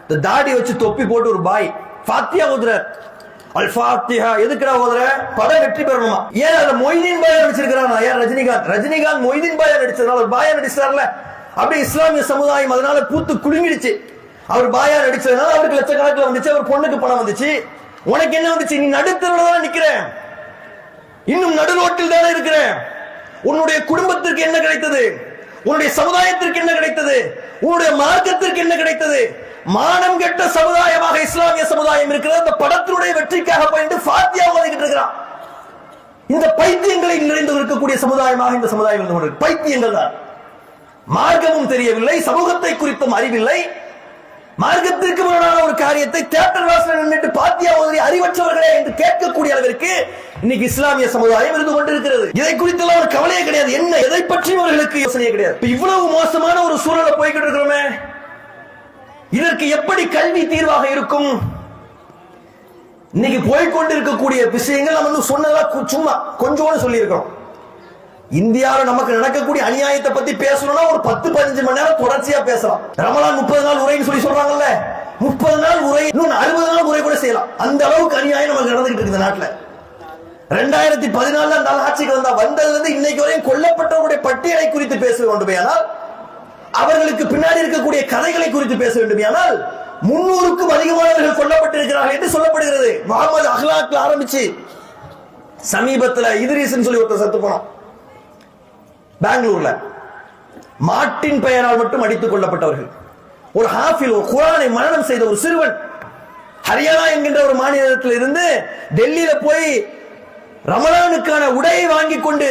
இந்த தாடி வச்சு தொப்பி போட்டு ஒரு பாய் ஃபாத்தியா ஓதுறார். அல் ஃபாத்திஹா எதுக்குடா ஓதுற? படம் வெற்றி பெறணுமா? ஏன் அதுல மொய்தீன் பாயா நடிச்சிருக்கிறான்? யார்? ரஜினிகாந்த் மொய்தீன் பாயா நடிச்சதுனால ஒரு பாயா நடிச்சார்ல. அப்படி இஸ்லாமிய சமுதாயம் அதனால பூத்து குலுங்கிடுச்சு. அவர் பாயா நடிச்சதுனால அவருக்கு லட்சக்கணக்கில் வந்துச்சு, அவர் பொண்ணுக்கு பணம் வந்துச்சு. உனக்கு என்ன வந்துச்சு? நீ நடுத்தரவுல தான் நிக்கிற, இன்னும் நடுரோட்டில் தானே இருக்கிற. உன்னுடைய குடும்பத்திற்கு என்ன கிடைத்தது? உன்னுடைய சமுதாயத்திற்கு என்ன கிடைத்தது? உன்னுடைய மார்க்கத்திற்கு என்ன கிடைத்தது? மானம் கெட்ட சமுதாயமாக இஸ்லாமிய சமுதாயம் இருக்கிறது. அந்த படத்தினுடைய வெற்றிக்காக பயந்து ஃபாத்தியா ஓதிக்கிட்டு இருக்கிறான். இந்த பைத்தியங்களை நிறைந்து இருக்கக்கூடிய சமுதாயமாக இந்த சமுதாயம் இருந்து கொண்டிருக்கு. பைத்தியங்கள் தான். மார்க்கமும் தெரியவில்லை, சமூகத்தை குறித்தும் அறிவில்லை. மார்க்கத்திற்கு முரணான ஒரு காரியத்தை தியேட்டர் வாசலில் நின்றுட்டு பாத்தியா ஓதி அறிவற்றவர்களே என்று கேட்கக்கூடிய அளவிற்கு இன்னைக்கு இஸ்லாமிய சமுதாயம் இருந்து கொண்டிருக்கிறது. இதை குறித்து ஒரு கவலையே கிடையாது. என்ன எதை பற்றியும் அவர்களுக்கு யோசனையே கிடையாது. இவ்வளவு மோசமான ஒரு சூழலை போய்கிட்டு இருக்கிறோமே, இதற்கு எப்படி கல்வி தீர்வாக இருக்கும்? இன்னைக்கு போய்கொண்டிருக்கக்கூடிய விஷயங்கள் நம்ம சொன்னதா சும்மா கொஞ்சோடு சொல்லி இருக்கோம். இந்தியாவில் நமக்கு நடக்கக்கூடிய அநியாயத்தை பத்தி பேசணும்னா ஒரு 10-15 மணி நேரம் தொடர்ச்சியா பேசலாம். ரமலான் 30 நாள் உரைன்னு சொல்றாங்கல்ல, 30 நாள் உரை, இன்னும் 60 நாள் உரை கூட செய்யலாம். அந்த அளவுக்கு அநியாயம் நமக்கு நடந்துகிட்டு இருக்கு இந்த நாட்டில். 2014 அந்த ஆட்சிக்கு வந்ததுல இருந்து இன்னைக்கு வரையும் கொல்லப்பட்டவருடைய பட்டியலை குறித்து பேச வேண்டுமையானால், அவர்களுக்கு பின்னாடி இருக்கக்கூடிய கதைகளை குறித்து பேச வேண்டுமையானால் 300க்கும் அதிகமானவர்கள் கொல்லப்பட்டிருக்கிறார்கள் என்று சொல்லப்படுகிறது. முகமது அஹ்லாக்ல ஆரம்பிச்சு சமீபத்தில் இத்ரீஸ் சொல்லி ஒருத்தர் செத்து போனோம் பெங்களூர்ல. மாட்டின் பெயரால் மட்டும் அடித்துக் கொள்ளப்பட்டவர்கள். ஒரு ஹாஃபில், ஒரு குர்ஆனை மரணம் செய்த ஒரு சிறுவன் ஹரியானா என்கின்ற ஒரு மாநிலத்தில் இருந்து டெல்லியில போய் ரமலானுக்கான உடையை வாங்கி கொண்டு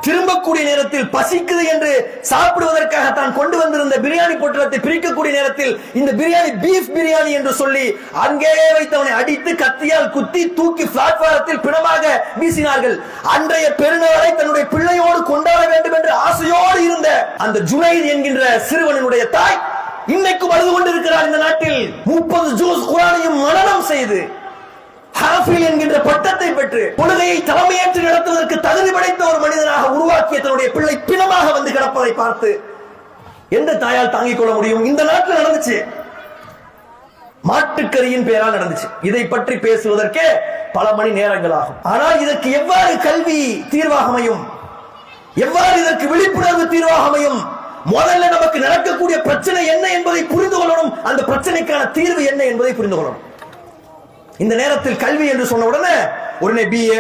திரும்பக்கூடிய நேரத்தில் பசிக்குது என்று சாப்பிடுவதற்காக தான் கொண்டு வந்திருந்த பிரியாணி பொட்டலத்தை பிரிக்கக்கூடிய நேரத்தில் இந்த பிரியாணி பீஃப் பிரியாணி என்று சொல்லி அங்கேயே வைத்தவனை அடித்து கத்தியால் குத்தி தூக்கி பிளாட்பாரத்தில் பிணமாக வீசினார்கள். அன்றைய பெருநாளை தன்னுடைய பிள்ளையோடு கொண்டாட வேண்டும் என்று ஆசையோடு இருந்த அந்த ஜுனைத் என்கின்ற சிறுவனுடைய தாய் இன்னைக்கும் அழுது கொண்டிருக்கிறார். இந்த நாட்டில் 30 ஜூஸ் குர்ஆனையும் மனனம் செய்து ஹாஃபில் என்கின்ற பட்டத்தை பெற்று தொழுகையை தலைமையேற்று நடத்துவதற்கு தகுதி படைத்த ஒரு மனிதனாக உருவாக்கிய தன்னுடைய பிள்ளை பிணமாக வந்து கிடப்பதை பார்த்து எந்த தாயால் தாங்கிக் கொள்ள முடியும்? இந்த நாட்டில் நடந்துச்சு, மாட்டுக்கறியின் பெயரால் நடந்துச்சு. இதை பற்றி பேசுவதற்கே பல மணி நேரங்கள் ஆகும். ஆனால் இதற்கு எவ்வாறு கல்வி தீர்வாக அமையும்? எவ்வாறு இதற்கு விழிப்புணர்வு தீர்வாக அமையும்? முதல்ல நமக்கு நடக்கக்கூடிய பிரச்சனை என்ன என்பதை புரிந்து கொள்ளணும். அந்த பிரச்சனைக்கான தீர்வு என்ன என்பதை புரிந்து கொள்ளணும். இந்த நேரத்தில் கல்வி என்று சொன்ன உடனே BA,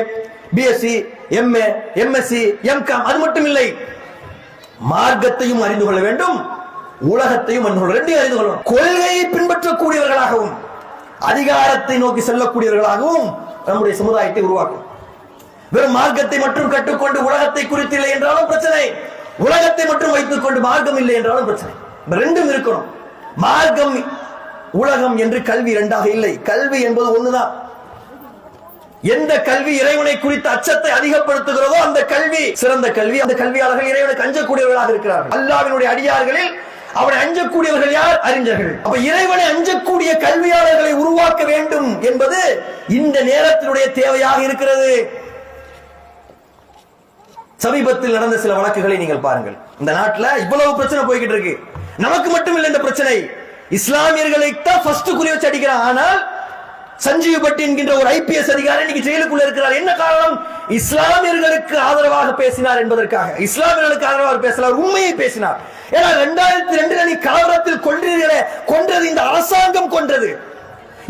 BSc, MA, MSc, MCom அது மட்டும் இல்லை, மார்க்கத்தையும் அறிந்து கொள்ள வேண்டும், உலகத்தையும் ரெண்டையும் அறிந்து கொள்ளணும். கொள்கையை பின்பற்றக்கூடியவர்களாகவும் அதிகாரத்தை நோக்கி செல்லக்கூடியவர்களாகவும் நம்முடைய சமுதாயத்தை உருவாக்கும். வெறும் மார்க்கத்தை மட்டும் கற்றுக்கொண்டு உலகத்தை குறித்து இல்லை என்றாலும் பிரச்சனை, உலகத்தை மட்டும் வைத்துக் கொண்டு மார்க்கம் இல்லை என்றாலும் பிரச்சனை. ரெண்டும் இருக்கணும். மார்க்கம் உலகம் என்று கல்வி இரண்டாக இல்லை. கல்வி என்பது ஒண்ணுதான். எந்த கல்வி இறைவனை குறித்த அச்சத்தை அதிகப்படுத்துகிறதோ அந்த கல்வி சிறந்த கல்வி. அந்த கல்வியாளர்கள் இறைவனுக்கு அஞ்சக்கூடியவர்களாக இருக்கிறார்கள். அல்லாஹ்வினுடைய அடியார்களில் அவனை அஞ்சக்கூடியவர்கள் யார்? அறிஞர்கள். அப்ப இறைவனை அஞ்சக்கூடிய கல்வியாளர்களை உருவாக்க வேண்டும் என்பது இந்த நேரத்தினுடைய தேவையாக இருக்கிறது. சமீபத்தில் நடந்த சில வழக்குகளை நீங்கள் பாருங்கள். இந்த நாட்டில் இவ்வளவு பிரச்சனை போய்கிட்டு இருக்கு. நமக்கு மட்டும் இல்லை இந்த பிரச்சனை, இஸ்லாமியர்களை தான் ஃபர்ஸ்ட் குறி வச்சு அடிக்கிறான். ஆனால் சஞ்சீவ் பட் என்கின்ற ஒரு ஐபிஎஸ் அதிகாரி இன்னைக்கு ஜெயிலுக்குள்ள இருக்கிறார். என்ன காரணம்? இஸ்லாமியர்களுக்கு ஆதரவாக பேசினார் என்பதற்காக. இஸ்லாமியர்களுக்கு ஆதரவாக பேசினார், உண்மையை பேசினார். ஏன்னா 2002 கலவரத்தில் கொன்றது இந்த அரசாங்கம் கொன்றது.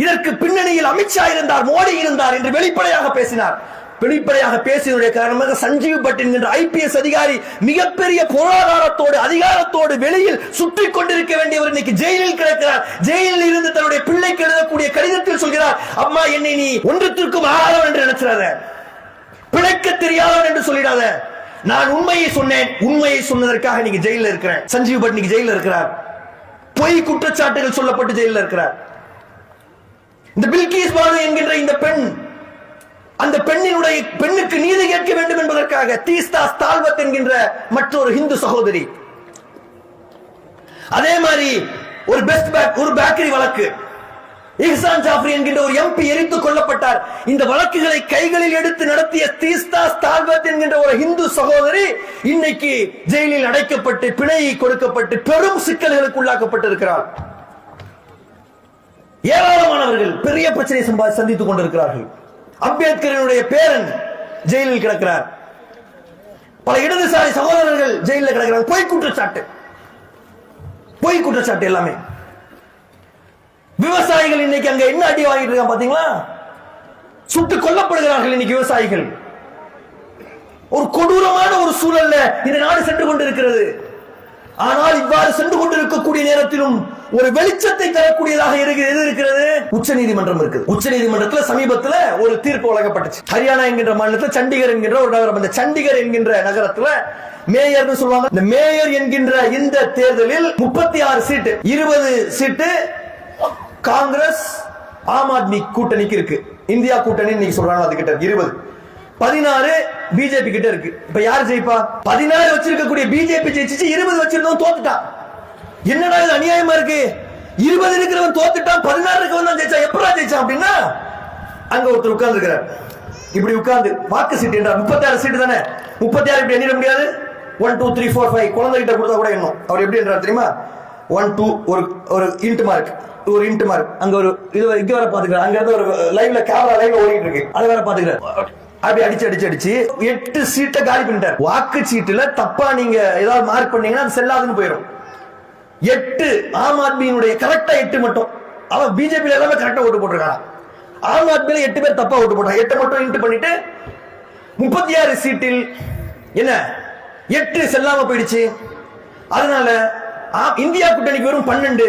இதற்கு பின்னணியில் அமித்ஷா இருந்தார், மோடி இருந்தார் என்று வெளிப்படையாக பேசினார். வெளிப்படையாக பேசியதுடைய காரணமாக சஞ்சீவ் பட் என்கின்ற ஐபிஎஸ் அதிகாரி மிகப்பெரிய பொருளாதாரத்தோடு அதிகாரத்தோடு வெளியில் சுற்றி கொண்டிருக்க வேண்டியவர் இன்னைக்கு ஜெயிலில் கிடக்கிறார். ஜெயிலில் இருந்து தன்னுடைய பிள்ளைக்கு எழுதக்கூடிய கடிதத்தில் சொல்கிறார், அம்மா என்னை நீ ஒன்றுத்திற்கும் ஆகாதவன் என்று நினைச்சிடாத, பிழைக்க தெரியாதவன் என்று சொல்லிடாத, நான் உண்மையை சொன்னேன், உண்மையை சொன்னதற்காக நீங்க ஜெயிலில் இருக்கிறேன். சஞ்சீவ் பட் இன்னைக்கு ஜெயிலில் இருக்கிறார். பொய் குற்றச்சாட்டுகள் சொல்லப்பட்டு ஜெயிலில் இருக்கிறார். இந்த பில்கிஸ் பானு என்கின்ற இந்த பெண், அந்த பெண்ணுக்கு நீதி கேட்க வேண்டும் என்பதற்காக தீஸ்தாஸ் தால்வத் என்கின்ற மற்றொரு இந்து சகோதரி, அதே மாதிரி ஒரு பேக்கரி வழக்கு, இஹ்சான் ஜாஃப்ரி என்கின்ற ஒரு எம்பி எரித்துக் கொல்லப்பட்டார். இந்த வழக்குகளை கைகளில் எடுத்து நடத்திய தீஸ்தாஸ் தால்வத் என்கின்ற ஒரு இந்து சகோதரி இன்னைக்கு ஜெயிலில் அடைக்கப்பட்டு பிணை கொடுக்கப்பட்டு பெரும் சிக்கல்களுக்கு உள்ளாக்கப்பட்டிருக்கிறார். ஏராளமானவர்கள் பெரிய பிரச்சனையை சந்தித்துக் கொண்டிருக்கிறார்கள். அம்பேத்கரினுடைய பேரன் ஜெயிலில் கிடக்கிறார். பல இடதுசாரி சகோதரர்கள் ஜெயிலில் கிடக்கிறார். பொய் குற்றச்சாட்டு எல்லாமே. விவசாயிகள் இன்னைக்கு அங்க என்ன அடி வாங்கிட்டு இருக்காங்க பாத்தீங்களா? சுட்டுக் கொல்லப்படுகிறார்கள் இன்னைக்கு விவசாயிகள். ஒரு கொடூரமான ஒரு சூழல்ல இந்த நாடு சென்று கொண்டிருக்கிறது. ஆனால் இவ்வாறு சென்று கொண்டிருக்கக்கூடிய நேரத்திலும் ஒரு வெளிச்சத்தை தரக்கூடியதாக இருக்கிறது உச்ச நீதிமன்றம் இருக்குது. உச்ச நீதிமன்றத்தில் சமீபத்தில் ஒரு தீர்ப்பு வழங்கப்பட்டுச்சு. ஹரியானா என்கின்ற மாநிலத்தில் சண்டிகர் என்கின்ற ஒரு நகரம், அந்த சண்டிகர் என்கின்ற நகரத்தில் மேயர் சொல்லுவாங்க. இந்த மேயர் என்கின்ற இந்த தேர்தலில் 36 சீட்டு, 20 சீட்டு காங்கிரஸ் ஆம் ஆத்மி கூட்டணிக்கு இருக்கு. இந்தியா கூட்டணி நீங்க சொல்றாங்க, அது கிட்ட 20, 16 பிஜேபி கிட்ட இருக்கு. இப்ப யார் ஜெயிப்பா? 16 வச்சிருக்கக்கூடிய பிஜேபி ஜெயிச்சு 20 வச்சிருந்தவன் தோத்துட்டான். என்னடா இது அநியாயமா இருக்கு? 20 இருக்கிறவன் தோத்துட்டான், 16 இருக்கவன் தான் ஜெயிச்சா. எப்படா ஜெயிச்சான் அப்படின்னா, அங்க ஒருத்தர் உட்கார்ந்து இருக்கிறார். இப்படி உட்கார்ந்து வாக்கு சீட்டு என்றார். 36 சீட்டு தானே, 36 இப்படி எண்ணிட முடியாது. 1 2 3 4 5 குழந்தை கிட்ட கொடுத்தா கூட எண்ணும். அவர் எப்படி என்றார் தெரியுமா? 1 2 ஒரு இன்ட் மார்க், ஒரு இன்ட் மார்க். அங்க ஒரு இது இங்க வர பாத்துக்கிறார். அங்க இருந்து ஒரு லைவ்ல கேமரா லைவ்ல ஓடிட்டு இருக்கு, அதை வேற பாத்துக்கிறார். அப்படி அடிச்சு 8 சீட்டை காலி பண்ணிட்டார். வாக்கு சீட்டுல தப்பா நீங்க ஏதாவது மார்க் பண்ணீங்கன்னா அது செல்லாதுன்னு போயிடும். 8 ஆம் ஆத்மியினுடைய கரெக்டா 8 மட்டும். அவன் பிஜேபி எல்லாமே கரெக்டா ஓட்டு போட்டிருக்கான். ஆம் ஆத்மியில 8 பேர் தப்பா ஓட்டு போட்டாங்க. 8 மட்டும் இன்ட் பண்ணிட்டு 36 சீட்டில் என்ன 8 செல்லாம போயிடுச்சு. அதனால இந்தியா கூட்டணிக்கு வெறும் 12,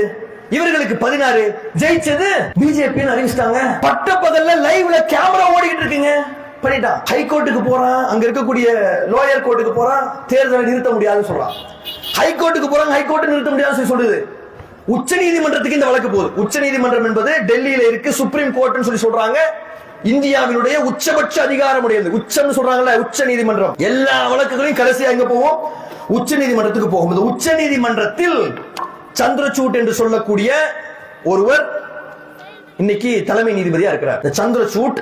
இவர்களுக்கு 16, ஜெயிச்சது பிஜேபி அறிவிச்சிட்டாங்க. பட்ட பகல்ல லைவ்ல கேமரா ஓடிக்கிட்டு இருக்குங்க. பண்ணிட்டான். ஹைகோர்ட்டுக்கு போறான், அங்க இருக்கக்கூடிய லோயர் கோர்ட்டுக்கு போறான், தேர்தலை நிறுத்த முடியாதுன்னு சொல்றான். ஹைகோர்ட்டுக்கு போறாங்க, ஹைகோர்ட் நிறுத்த முடியாது சொல்லுது. உச்ச நீதிமன்றத்துக்கு இந்த வழக்கு போகுது. உச்ச நீதிமன்றம் என்பது டெல்லியில இருக்கு, சுப்ரீம் கோர்ட்னு சொல்லி சொல்றாங்க. இந்தியாவினுடைய உச்சபட்ச அதிகாரம் உடையது. உச்சம்னு சொல்றாங்கல்ல, உச்ச நீதிமன்றம். எல்லா வழக்குகளையும் கடைசியா எங்க போவோம்? உச்ச நீதிமன்றத்துக்கு போகும். இந்த உச்ச நீதிமன்றத்தில் சந்திரசூட் என்று சொல்லக்கூடிய ஒருவர் இன்னைக்கு தலைமை நீதிபதியா இருக்கிறார். இந்த சந்திரசூட்,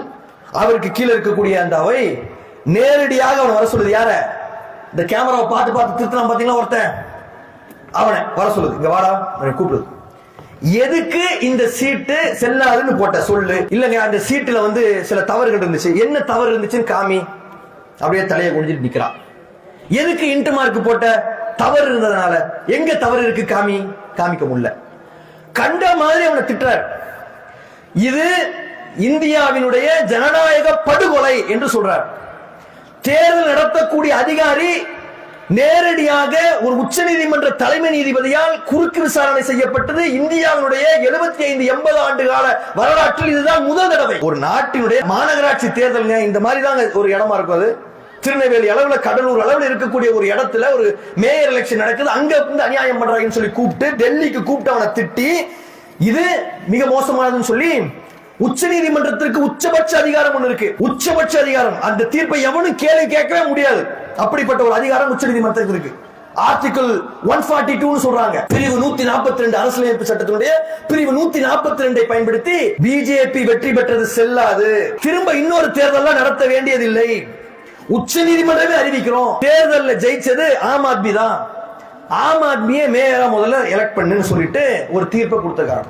அவருக்கு கீழே இருக்கக்கூடிய அந்த அவை நேரடியாக அவனை வர சொல்லுது. யார? இந்த கேமராவை பார்த்து திருத்தலாம் பாத்தீங்களா ஒருத்தன், அவனை வர சொல்லுது. இங்க வாடா, கூப்பிடுது. எதுக்கு இந்த சீட்டு செல்லாதுன்னு போட்ட சொல்லு. இல்லங்க, அந்த சீட்டுல வந்து சில தவறுகள் இருந்துச்சு. என்ன தவறு இருந்துச்சுன்னு காமி. அப்படியே தலையை குனிஞ்சிட்டு நிக்கிறான். எதுக்கு இன்ட் மார்க் போட்ட? தவறு இருந்ததுனால. எங்க தவறு இருக்கு காமி. காமிக்க முடியல. கண்ட மாதிரி அவனை திட்டுறார். இது இந்தியாவினுடைய ஜனநாயக படுகொலை என்று சொல்றார். தேர்தல் நடத்தக்கூடிய அதிகாரி நேரடியாக ஒரு உச்ச நீதிமன்ற தலைமை நீதிபதியால் குறுக்கு விசாரணை செய்யப்பட்டது இந்தியாவினுடைய 75-80 ஆண்டு கால வரலாற்றில் இதுதான் முதல் தடவை. ஒரு நாட்டினுடைய மாநகராட்சி தேர்தல் இந்த மாதிரி தான் ஒரு இடமா இருக்கும். அது திருநெல்வேலி அளவுல, கடலூர் அளவுல இருக்கக்கூடிய ஒரு இடத்துல ஒரு மேயர் எலெக்ஷன் நடக்குது. அங்க வந்து அநியாயம் பண்றாங்கன்னு சொல்லி கூப்பிட்டு டெல்லிக்கு கூப்பிட்டு அவனை திட்டி, இது மிக மோசமானதுன்னு சொல்லி உச்ச நீதிமன்றத்திற்கு உச்சபட்ச அதிகாரம் ஒன்று இருக்கு. உச்சபட்ச அதிகாரம். அந்த தீர்ப்பை எவனும் கேள்வி கேட்கவே முடியாது. அப்படிப்பட்ட ஒரு அதிகாரம் உச்ச நீதிமன்றத்துக்கு இருக்கு. ஆர்டிகல் 142 சொல்றாங்க. பிரிவு 142 அரசியலமைப்பு சட்டத்தினுடைய பிரிவு 142 பயன்படுத்தி பிஜேபி வெற்றி பெற்றது செல்லாது, திரும்ப இன்னொரு தேர்தல் நடத்த வேண்டியதில்லை. உச்ச நீதிமன்றமே அறிவிக்கிறோம். தேர்தலில் ஜெயிச்சது ஆம் ஆத்மி தான். ஆம் ஆத்மியை மேயரா முதல்ல எலெக்ட் பண்ணுன்னு சொல்லிட்டு ஒரு தீர்ப்பை கொடுத்திருக்காங்க.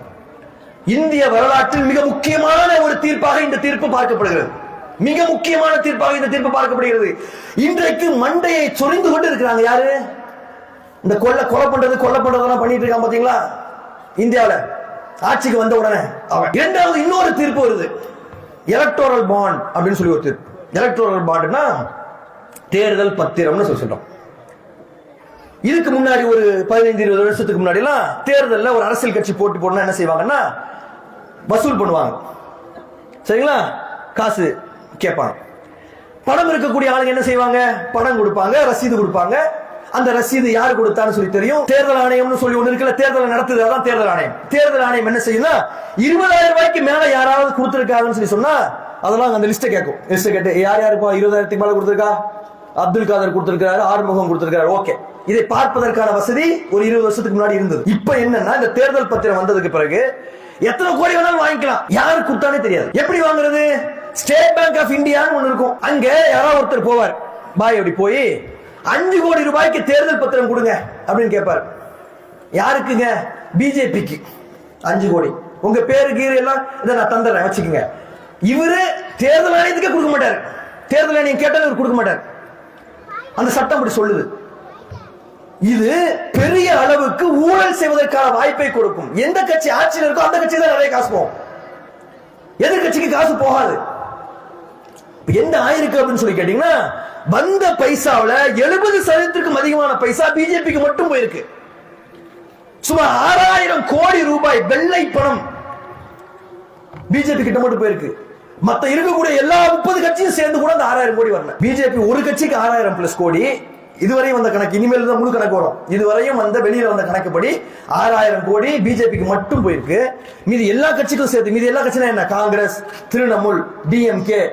இந்திய வரலாற்றில் மிக முக்கியமான ஒரு தீர்ப்பாக இந்த தீர்ப்பு பார்க்கப்படுகிறது. மிக முக்கியமான தீர்ப்பாக இந்த தீர்ப்பு பார்க்கப்படுகிறது. இன்றைக்கு மண்டையை சொரிந்து கொண்டு இருக்கிறாங்க. யாரு? இந்த கொலை பண்றதெல்லாம் பண்ணிட்டு இருக்காங்க பாத்தீங்களா? இந்தியாவில் ஆட்சிக்கு வந்த உடனே இரண்டாவது இன்னொரு தீர்ப்பு வருது. எலக்டோரல் பாண்ட் அப்படின்னு சொல்லி ஒரு தீர்ப்பு. எலக்டோரல் பாண்ட்னா தேர்தல் பத்திரம்னு சொல்றோம். இதுக்கு முன்னாடி ஒரு 15-20 வருஷத்துக்கு முன்னாடி எல்லாம் தேர்தலில் ஒரு அரசியல் கட்சி போட்டி போடணும் என்ன செய்வாங்கன்னா, வசூல் பண்ணுவாங்க. சரிங்களா? காசு கேட்பாங்க. பணம் இருக்கக்கூடிய ஆளுங்க என்ன செய்வாங்க? பணம் கொடுப்பாங்க, ரசீது கொடுப்பாங்க. அந்த ரசீது யார் கொடுத்தான்னு சொல்லி தெரியும். தேர்தல் ஆணையம்னு சொல்லி ஒண்ணு இருக்குல்ல, தேர்தல் நடத்துது, அதான் தேர்தல் ஆணையம். தேர்தல் ஆணையம் என்ன செய்யும்னா, 20,000 ரூபாய்க்கு மேல யாராவது கொடுத்திருக்காங்கன்னு சொல்லி சொன்னா அதெல்லாம் அந்த லிஸ்ட்டை கேட்கும். லிஸ்ட்டை கேட்டு யார் யாருப்பா 20,000 மேல கொடுத்திருக்கா? அப்துல் காதர் கொடுத்திருக்காரு, ஆறுமுகம் கொடுத்திருக்காரு. ஓகே, இதை பார்ப்பதற்கான வசதி ஒரு 20 வருஷத்துக்கு முன்னாடி இருந்தது. இப்ப என்னன்னா, இந்த தேர்தல் பத்திரம் வந்ததுக்கு பிறகு எத்தனை கோடி வேணாலும் வாங்கிக்கலாம். யாரு கொடுத்தானே தெரியாது. எப்படி வாங்குறது? ஸ்டேட் பேங்க் ஆஃப் இந்தியான்னு ஒண்ணு இருக்கும். அங்க யாராவது ஒருத்தர் போவார், பாய் அப்படி போய் 5 கோடி ரூபாய்க்கு தேர்தல் பத்திரம் கொடுங்க அப்படின்னு கேட்பார். யாருக்குங்க? பிஜேபிக்கு 5 கோடி. உங்க பேரு கீரு எல்லாம் இதை நான் தந்துடுறேன் வச்சுக்கோங்க. இவரு தேர்தல் ஆணையத்துக்கே கொடுக்க மாட்டார். தேர்தல் ஆணையம் கேட்டாலும் இவர் கொடுக்க மாட்டார். அந்த சட்டம் அப்படி சொல்லுது. இது பெரிய அளவுக்கு ஊழல் செய்வதற்கான வாய்ப்பை கொடுக்கும். எந்த கட்சி ஆட்சியில் இருக்கோ அந்த கட்சி தான் நிறைய காசு போகும். எதிர்கட்சிக்கு காசு போகாது. எந்த ஆயிருக்கு அப்படின்னு சொல்லி கேட்டீங்கன்னா, வந்த பைசாவில் 70% அதிகமான பைசா பிஜேபிக்கு மட்டும் போயிருக்கு. சுமார் 6,000 6,000 கோடி ரூபாய் வெள்ளை பணம் பிஜேபி கிட்ட மட்டும் போயிருக்கு. மத்த இருக்கக்கூடிய எல்லா 30 கட்சியும் சேர்ந்து கூட அந்த 6,000 கோடி வரல. பிஜேபி ஒரு கட்சிக்கு 6,000 பிளஸ் கோடி. இதுவரையும் வந்த கணக்கு, இனிமேல் தான் முழு கணக்கு வரும். இதுவரையும் வந்த வெளியில வந்த கணக்குப்படி 6,000 கோடி பிஜேபிக்கு மட்டும் போயிருக்கு. மீதி எல்லா கட்சிக்கும் சேர்த்து, மீதி எல்லா கட்சியும் என்ன, காங்கிரஸ், திரிணமுல், டிஎம்கே,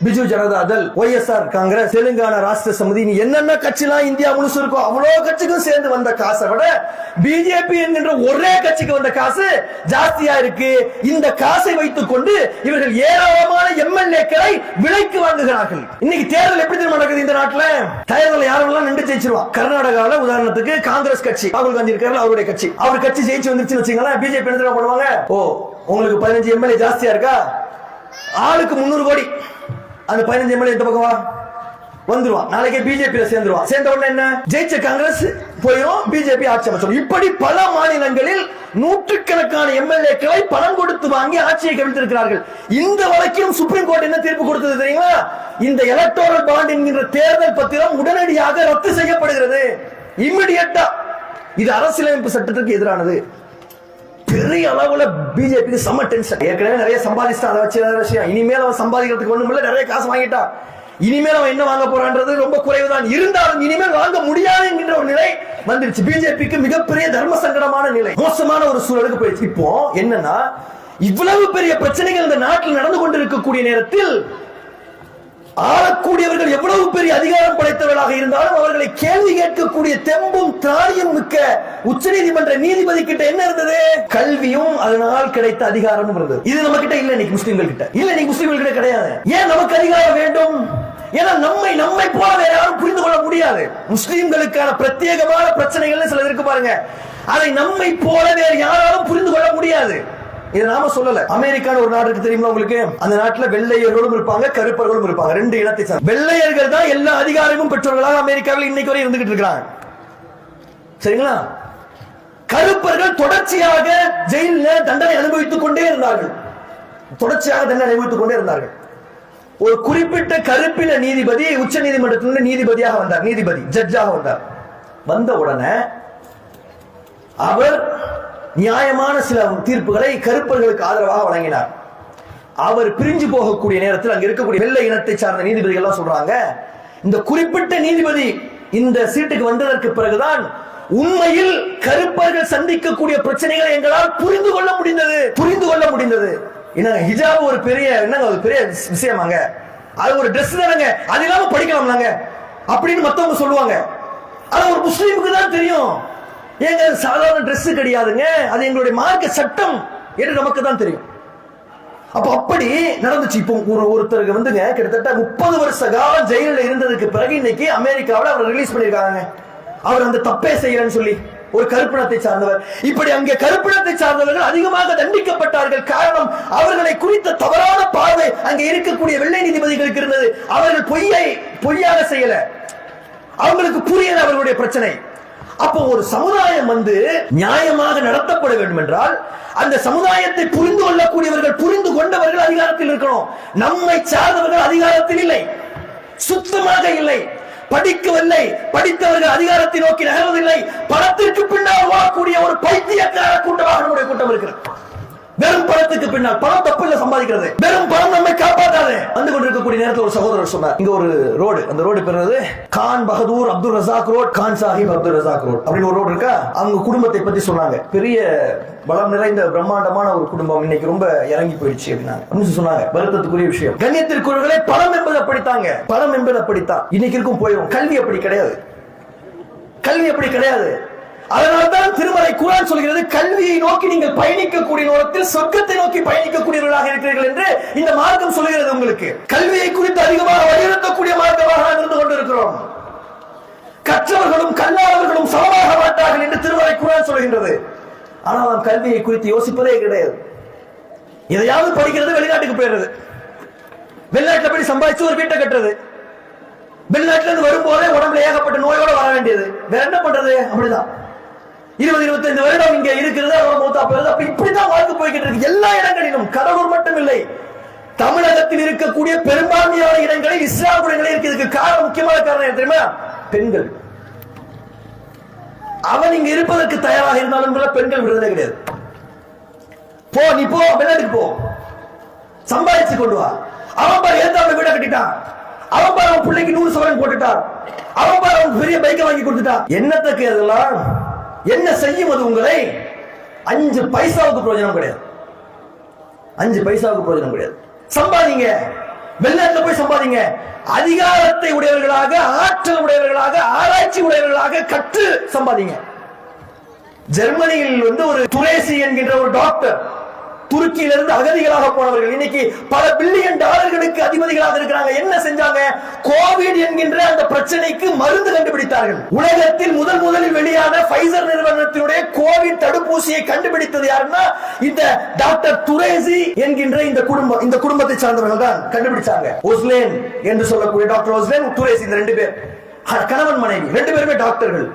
பிஜு ஜனதா தள், ஒய்எஸ்ஆர் காங்கிரஸ், தெலுங்கானா ராஷ்டிர சமிதி, என்னென்ன கட்சிலாம் இந்தியா முழுசு இருக்கோ அவ்வளவு கட்சிக்கும் சேர்ந்து வந்த காசை விட பிஜேபி என்கின்ற ஒரே கட்சிக்கு வந்த காசு ஜாஸ்தியா இருக்கு. இந்த காசை வைத்துக் கொண்டு இவர்கள் ஏராளமான எம்எல்ஏக்களை விலைக்கு வாங்குகிறார்கள். இன்னைக்கு தேர்தல் எப்படி தெரியுமா நடக்குது இந்த நாட்டுல? தேர்தல் யாரெல்லாம் நின்று ஜெயிச்சிருவான். கர்நாடகாவில் உதாரணத்துக்கு காங்கிரஸ் கட்சி, ராகுல் காந்தி இருக்காரு, அவருடைய கட்சி, அவர் கட்சி ஜெயிச்சு வந்துருச்சு வச்சுங்களேன். பிஜேபி என்ன பண்ணுவாங்க? ஓ, உங்களுக்கு 15 எம்எல்ஏ ஜாஸ்தியா இருக்கா, ஆளுக்கு 300 கோடி, அந்த 15 எம்எல்ஏ இந்த பக்கம் வந்துருவான். நாளைக்கே பிஜேபி சேர்ந்துருவான். சேர்ந்த உடனே என்ன, ஜெயிச்ச காங்கிரஸ் போயிடும், பிஜேபி ஆட்சி அமைச்சரும். இப்படி பல மாநிலங்களில் நூற்றுக்கணக்கான எம்எல்ஏக்களை பணம் கொடுத்து வாங்கி ஆட்சியை கவிழ்த்திருக்கிறார்கள். இந்த வழக்கிலும் சுப்ரீம் கோர்ட் என்ன தீர்ப்பு கொடுத்தது தெரியுமா? இந்த எலக்டோரல் பாண்ட் என்கின்ற தேர்தல் பத்திரம் உடனடியாக ரத்து செய்யப்படுகிறது. இமிடியேட்டா. இது அரசியலமைப்பு சட்டத்திற்கு எதிரானது. பெரிய அளவுல பிஜேபிக்கு செம்ம டென்ஷன். ஏற்கனவே நிறைய சம்பாதிச்சா, அதை வச்சு விஷயம். இனிமேல் அவன் சம்பாதிக்கிறதுக்கு ஒண்ணும் இல்ல, நிறைய காசு வாங்கிட்டா. இனிமேல் அவன் என்ன வாங்க போறான்றது ரொம்ப குறைவுதான். இருந்தாலும் இனிமேல் வாங்க முடியாது என்கின்ற ஒரு நிலை வந்துருச்சு. பிஜேபிக்கு மிகப்பெரிய தர்ம சங்கடமான நிலை, மோசமான ஒரு சூழலுக்கு போயிடுச்சு. இப்போ என்னன்னா, இவ்வளவு பெரிய பிரச்சனைகள் இந்த நாட்டில் நடந்து கொண்டிருக்கக்கூடிய நேரத்தில் ஆளக்கூடியவர்கள் எவ்வளவு பெரிய அதிகாரம் படைத்தவர்களாக இருந்தாலும் அவர்களை கேள்வி கேட்கக்கூடிய தெம்பும் திராணியும் மிக்க உச்சநீதிமன்ற நீதிபதி கிட்ட என்ன இருந்தது? கல்வியும் அதனால் கிடைத்த அதிகாரமும் இருந்தது. இது நம்ம கிட்ட இல்ல, இன்னைக்கு முஸ்லிம்கள் கிட்ட இல்ல, இன்னைக்கு முஸ்லிம்கள் கிட்ட கிடையாது. ஏன் நமக்கு அதிகாரம் வேண்டும்? ஏன்னா நம்மை போல வேற யாரும் புரிந்து கொள்ள முடியாது. முஸ்லிம்களுக்கான பிரத்யேகமான பிரச்சனைகள் சில இருக்கு பாருங்க, அதை நம்மை போல வேற யாராலும் புரிந்து கொள்ள முடியாது. இதை நாம சொல்லல. அமெரிக்கான ஒரு நாடு இருக்கு தெரியுமா உங்களுக்கு? அந்த நாட்டுல வெள்ளையர்களும் இருப்பாங்க, கருப்பர்களும் இருப்பாங்க. 2 இனத்தை சார்ந்த வெள்ளையர்கள் தான் எல்லா அதிகாரமும் பெற்றவர்களாக அமெரிக்காவில் இன்னைக்கு வரை இருந்துகிட்டு இருக்கிறாங்க. சரிங்களா? கருப்பர்கள் தொடர்ச்சியாக ஜெயிலில் தண்டனை அனுபவித்துக் கொண்டே இருந்தார்கள். தொடர்ச்சியாக தண்டனை அனுபவித்துக் கொண்டே இருந்தார்கள். ஒரு குறிப்பிட்ட கருப்பின நீதிபதி உச்ச நீதிமன்றத்திலிருந்து நீதிபதியாக வந்தார். நீதிபதி ஜட்ஜாக வந்தார். வந்த உடனே அவர் நியாயமான சில தீர்ப்புகளை கருப்பர்களுக்கு ஆதரவாக வழங்கினார். அவர் பிரிஞ்சு போகக்கூடிய நேரத்தில் அங்க இருக்கக்கூடிய வெள்ளை இனத்தை சார்ந்த நீதிபதிகள் எல்லாம் சொல்றாங்க, இந்த குறிப்பிட்ட நீதிபதி இந்த சீட்டுக்கு வந்ததற்கு பிறகுதான் உண்மையில் கருப்பர்கள் சந்திக்கக்கூடிய பிரச்சனைகளை எங்களால் புரிந்து கொள்ள முடிந்தது. என்ன ஹிஜாப் ஒரு பெரிய விஷயமாங்க, அது ஒரு ட்ரெஸ் தானங்க, அது இல்லாம படிக்கலாம்லாங்க அப்படின்னு மத்தவங்க சொல்லுவாங்க. அது ஒரு முஸ்லீமுக்கு தான் தெரியும். ஏங்க சாதாரண ட்ரெஸ் கிடையாதுங்க, அது எங்களுடைய மார்க்க சட்டம் என்று நமக்கு தான் தெரியும். அப்ப அப்படி நடந்துச்சு. இப்போ ஒருத்தருக்கு வந்துங்க கிட்டத்தட்ட 30 வருஷ காலம் ஜெயிலில் இருந்ததுக்கு பிறகு இன்னைக்கு அமெரிக்காவில் அவர் ரிலீஸ் பண்ணிருக்காங்க. அவர் அந்த தப்பே செய்யறன்னு சொல்லி ஒரு கருப்பினத்தை சார்ந்தவர். இப்படி அங்கே கருப்பினத்தை சார்ந்தவர்கள் அதிகமாக தண்டிக்கப்பட்டார்கள். காரணம், அவர்களை குறித்த தவறான பார்வை அங்கே இருக்கக்கூடிய வெள்ளை நீதிபதிகளுக்கு இருந்தது. அவர்கள் பொய்யாக செய்யல, அவங்களுக்கு புரியல அவர்களுடைய பிரச்சனை. அப்போ ஒரு சமுதாயம் நியாயமாக நடத்தப்பட வேண்டும் என்றால் அந்த சமுதாயத்தை புரிந்து கொள்ளக்கூடியவர்கள், புரிந்து கொண்டவர்கள் அதிகாரத்தில் இருக்கணும். நம்மை சார்ந்தவர்கள் அதிகாரத்தில் இல்லை, சுத்தமாக இல்லை. படிக்கவில்லை, படித்தவர்கள் அதிகாரத்தை நோக்கி நகர்வதில்லை. பணத்திற்கு பின்னால் வாழக்கூடிய ஒரு பைத்தியக்கார கூட்டமாக நம்முடைய கூட்டம் இருக்கிறது. வெறும் பணத்துக்கு பின்னால், பணம் தப்பு இல்ல சம்பாதிக்கிறது, வெறும் பணம் நம்மை காப்பாற்றாது. வந்து கொண்டிருக்கக்கூடிய நேரத்தில் ஒரு சகோதரர் சொன்னார், இங்க ஒரு ரோடு, அந்த ரோடு பேரு கான் பகதூர் அப்துல் ரசாக் ரோட், கான் சாஹிப் அப்துல் ரசாக் ரோட் அப்படின்னு ஒரு ரோடு இருக்கா. அவங்க குடும்பத்தை பத்தி சொன்னாங்க. பெரிய பலம் நிறைந்த பிரம்மாண்டமான ஒரு குடும்பம், இன்னைக்கு ரொம்ப இறங்கி போயிடுச்சு அப்படின்னு சொன்னாங்க. வருத்தத்துக்குரிய விஷயம். கண்ணியத்திற்குரியவர்களே, பணம் என்பது அப்படித்தாங்க, பணம் என்பது அப்படித்தான் இன்னைக்கு இருக்கும் போயிடும். கல்வி அப்படி கிடையாது, கல்வி அப்படி கிடையாது. அதனால்தான் திருமறை குர்ஆன் சொல்கிறது, கல்வியை நோக்கி நீங்கள் பயணிக்கக்கூடிய நேரத்தில் சொர்க்கத்தை நோக்கி பயணிக்கக்கூடியவர்களாக இருக்கிறீர்கள் என்று இந்த மார்க்கம் சொல்கிறது. உங்களுக்கு கல்வியை குறித்து அதிகமாக வலியுறுத்தக்கூடிய மார்க்கமாக இருந்து கொண்டிருக்கிறோம். கற்றவர்களும் கல்லாதவர்களும் சமமாக மாட்டார்கள் என்று திருமறை குர்ஆன் சொல்கின்றது. ஆனால் நாம் கல்வியை குறித்து யோசிப்பதே கிடையாது. எதையாவது படிக்கிறது, வெளிநாட்டுக்கு போயிடுறது, வெளிநாட்டில் போய் சம்பாதிச்சு ஒரு வீட்டை கட்டுறது, வெளிநாட்டில இருந்து வரும்போதே உடம்புல ஏகப்பட்ட நோயோட வர வேண்டியது, வேற என்ன பண்றது? அப்படிதான் 20-25 வருடம் இங்க இருக்கிறது, அவரோட மூத்தா போயிருது. அப்ப இப்படிதான் வாழ்க்கை போய்கிட்டு இருக்கு எல்லா இடங்களிலும். கடலூர் மட்டும் இல்லை, தமிழகத்தில் இருக்கக்கூடிய பெரும்பான்மையான இடங்களில் இஸ்லாமிய இடங்களில் இருக்கு. இதுக்கு காரணம், முக்கியமான காரணம் என்ன தெரியுமா? பெண்கள். அவன் இங்க இருப்பதற்கு தயாராக இருந்தாலும் கூட பெண்கள் விடுறதே கிடையாது. போ, நீ போ, வெளிநாட்டுக்கு போ, சம்பாதிச்சு கொண்டு வா. அவன் பாரு ஏதாவது வீட கட்டிட்டான், அவன் பாரு அவன் பிள்ளைக்கு 100 சவரன் போட்டுட்டான், அவன் பாரு அவன் பெரிய பைக்கை வாங்கி கொடுத்துட்டான். என்னத்துக்கு அதெல்லாம்? என்ன செய்யும் அது உங்களை? 5 பைசாவுக்கு பிரயோஜனம் கிடையாது. 5 பைசாவுக்கு பிரயோஜனம் கிடையாது. சம்பாதிங்க, வெளிநாட்டுல போய் சம்பாதிங்க. அதிகாரத்தை உடையவர்களாக, ஆற்றல் உடையவர்களாக, ஆராய்ச்சி உடையவர்களாக கற்று சம்பாதிங்க. ஜெர்மனியில் ஒரு துரேசி என்கின்ற ஒரு டாக்டர், துருக்கியிலிருந்து அகதிகளாக போனவர்கள் இன்னைக்கு பல பில்லியன் டாலர்களுக்கு அதிபதிகளாக இருக்கிறாங்க. என்ன செஞ்சாங்க? கோவிட் என்கின்ற அந்த பிரச்சனைக்கு மருந்து கண்டுபிடித்தார்கள். உலகத்தில் முதலில் வெளியான ஃபைசர் நிறுவனத்தினுடைய கோவிட் தடுப்பூசியை கண்டுபிடித்தது யாருன்னா இந்த டாக்டர் துரேசி என்கின்ற இந்த குடும்பத்தை சார்ந்தவர்கள் தான் கண்டுபிடிச்சாங்க. ஒஸ்லேன் என்று சொல்லக்கூடிய டாக்டர் ஒஸ்லேன், துரேசி, இந்த 2 பேர் கணவன் மனைவி, 2 பேருமே டாக்டர்கள்.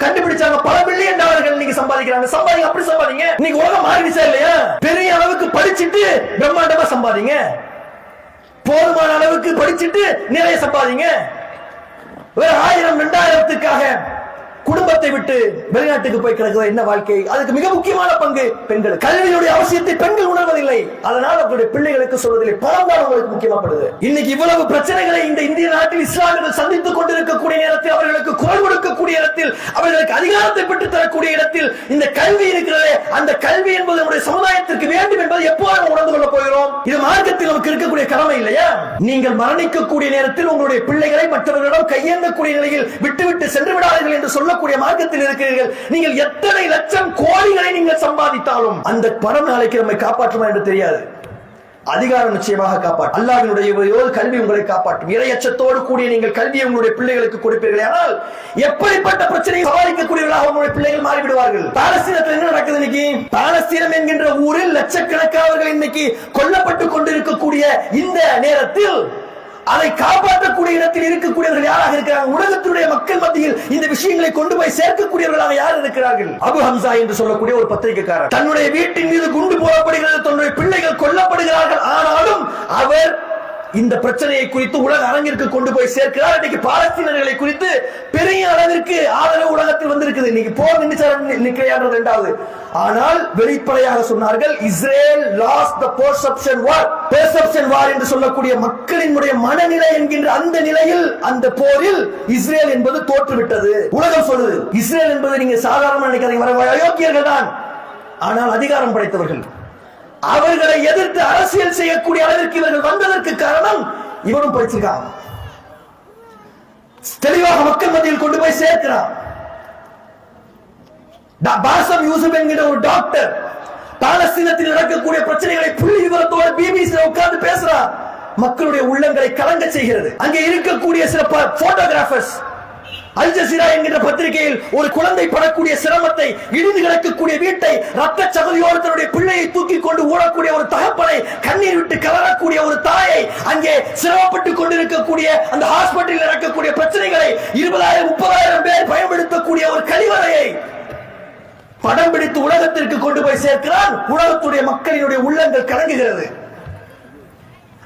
கண்டுபிடிச்சாங்க. பல பில்லியன் டாலர்கள் நீங்க சம்பாதிக்கிறாங்க. சம்பாதிங்க, அப்படி சம்பாதிங்க. நீங்க உலகம் மாறிடுச்சா இல்லையா? பெரிய அளவுக்கு படிச்சுட்டு பிரம்மாண்டமா சம்பாதிங்க. போதுமான அளவுக்கு படிச்சுட்டு நிறைய சம்பாதிங்க. வேற 1000 2000த்துக்காக குடும்பத்தை விட்டு வெளிநாட்டுக்கு போய் கிடக்குற என்ன வாழ்க்கை? அதுக்கு மிக முக்கியமான பங்கு பெண்கள். கல்வியுடைய அவசியத்தை பெண்கள் உணர்வதில்லை. அதனால் அவர்களுடைய பிள்ளைகளுக்கு சொல்வதில்லை. பணம் தான் உங்களுக்கு முக்கியமாப்படுது. இன்னைக்கு இவ்வளவு பிரச்சனைகளை இந்த இந்திய நாட்டில் இஸ்லாமியர்கள் சந்தித்துக் கொண்டிருக்கக்கூடிய நேரத்தில், அவர்களுக்கு குரல் கொடுக்கக்கூடிய இடத்தில், அவர்களுக்கு அதிகாரத்தை பெற்று தரக்கூடிய இடத்தில் இந்த கல்வி இருக்கிறதே, அந்த கல்வி என்பது நம்முடைய சமுதாயத்திற்கு வேண்டும் என்பதை எப்போது உணர்ந்து கொள்ள போகிறோம்? இது மார்க்கத்தில் நமக்கு இருக்கக்கூடிய கடமை இல்லையா? நீங்கள் மரணிக்கக்கூடிய நேரத்தில் உங்களுடைய பிள்ளைகளை மற்றவர்களிடம் கையேந்தக்கூடிய நிலையில் விட்டுவிட்டு சென்று விடாதீர்கள் என்று சொல்லக்கூடிய மார்க்கத்தில் இருக்கிறீர்கள். நீங்கள் எத்தனை லட்சம் கோடிகளை நீங்கள் சம்பாதித்தாலும் அந்த பணம் நாளைக்கு நம்மை காப்பாற்றுமா என்று தெரியாது. அதிகாரம் நிச்சயமாக காப்பாற்றும். அல்லாஹ்வினுடைய கல்வி உங்களை காப்பாற்றும். இறையச்சத்தோடு கூடிய நீங்கள் கல்வியை உங்களுடைய பிள்ளைகளுக்கு கொடுப்பீர்கள். ஆனால் எப்படிப்பட்ட பிரச்சனையை சமாளிக்கக்கூடியவர்களாக உங்களுடைய பிள்ளைகள் மாறிவிடுவார்கள். பாலஸ்தீனத்தில் என்ன நடக்குது இன்னைக்கு? பாலஸ்தீனம் என்கின்ற ஊரில் லட்சக்கணக்கானவர்கள் இன்னைக்கு கொல்லப்பட்டுக் கொண்டிருக்கக்கூடிய இந்த நேரத்தில் அதை காப்பாற்றக்கூடிய இடத்தில் இருக்கக்கூடியவர்கள் யாராக இருக்கிறார்கள்? உலகத்தினுடைய மக்கள் மத்தியில் இந்த விஷயங்களை கொண்டு போய் சேர்க்கக்கூடியவர்களாக யார் இருக்கிறார்கள்? அபு ஹம்சா என்று சொல்லக்கூடிய ஒரு பத்திரிகைக்காரர், தன்னுடைய வீட்டின் மீது குண்டு போடப்படுகிறது, தன்னுடைய பிள்ளைகள் கொல்லப்படுகிறார்கள், ஆனாலும் அவர் இந்த பிரச்சனையை குறித்து உலக அரங்கிற்கு கொண்டு போய் சேர்க்கிறார். இன்னைக்கு பாலஸ்தீனர்களை குறித்து பெரிய அளவிற்கு ஆதரவு உலகத்தில் வந்திருக்குது. இன்னைக்கு போர் நிற்கிறது 2வது. ஆனால் வெளிப்படையாக சொன்னார்கள், இஸ்ரேல் லாஸ்ட் தி பெர்செப்ஷன் வார் என்று சொல்லக்கூடிய மக்களினுடைய மனநிலை என்கின்ற அந்த நிலையில், அந்த போரில் இஸ்ரேல் என்பது தோற்றுவிட்டது. உலகம் சொல்லுது. இஸ்ரேல் என்பது நீங்க சாதாரண நினைக்காதீங்க, அயோக்கியர்கள் தான், ஆனால் அதிகாரம் படைத்தவர்கள். அவர்களை எதிர்த்து அரசியல் செய்யக்கூடிய அளவிற்கு இவர்கள் வந்ததற்கு காரணம் இவரும் படிச்சிருக்காங்க. தெளிவாக மக்கள் மத்தியில் கொண்டு போய் சேர்க்கிறார். பாசம் யூசுப் என்கிற ஒரு டாக்டர் பாலஸ்தீனத்தில் நடக்கக்கூடிய பிரச்சனைகளை புள்ளி விவரத்தோடு பிபிசியில் உட்கார்ந்து பேசுறார். மக்களுடைய உள்ளங்களை கலங்க செய்கிறது. அங்கே இருக்கக்கூடிய சில போட்டோகிராஃபர்ஸ், அல் ஜசீரா என்கிற பத்திரிகையில் ஒரு குழந்தை படக்கூடிய சிரமத்தை, இடிந்து கிடக்கக்கூடிய வீட்டை, ரத்த சகதியோடு தன்னுடைய பிள்ளையை தூக்கி கொண்டு ஓடக்கூடிய ஒரு தகப்பனை, கண்ணீர் விட்டு கலரக்கூடிய ஒரு தாயை, அங்கே சிரமப்பட்டுக் கொண்டிருக்கக்கூடிய அந்த ஹாஸ்பிட்டலில் நடக்கக்கூடிய பிரச்சனைகளை 20,000-30,000 பேர் பயன்படுத்தக்கூடிய ஒரு கழிவறையை படம் பிடித்து உலகத்திற்கு கொண்டு போய் சேர்க்கிறான். உலகத்துடைய மக்களினுடைய உள்ளங்கள் கலங்குகிறது.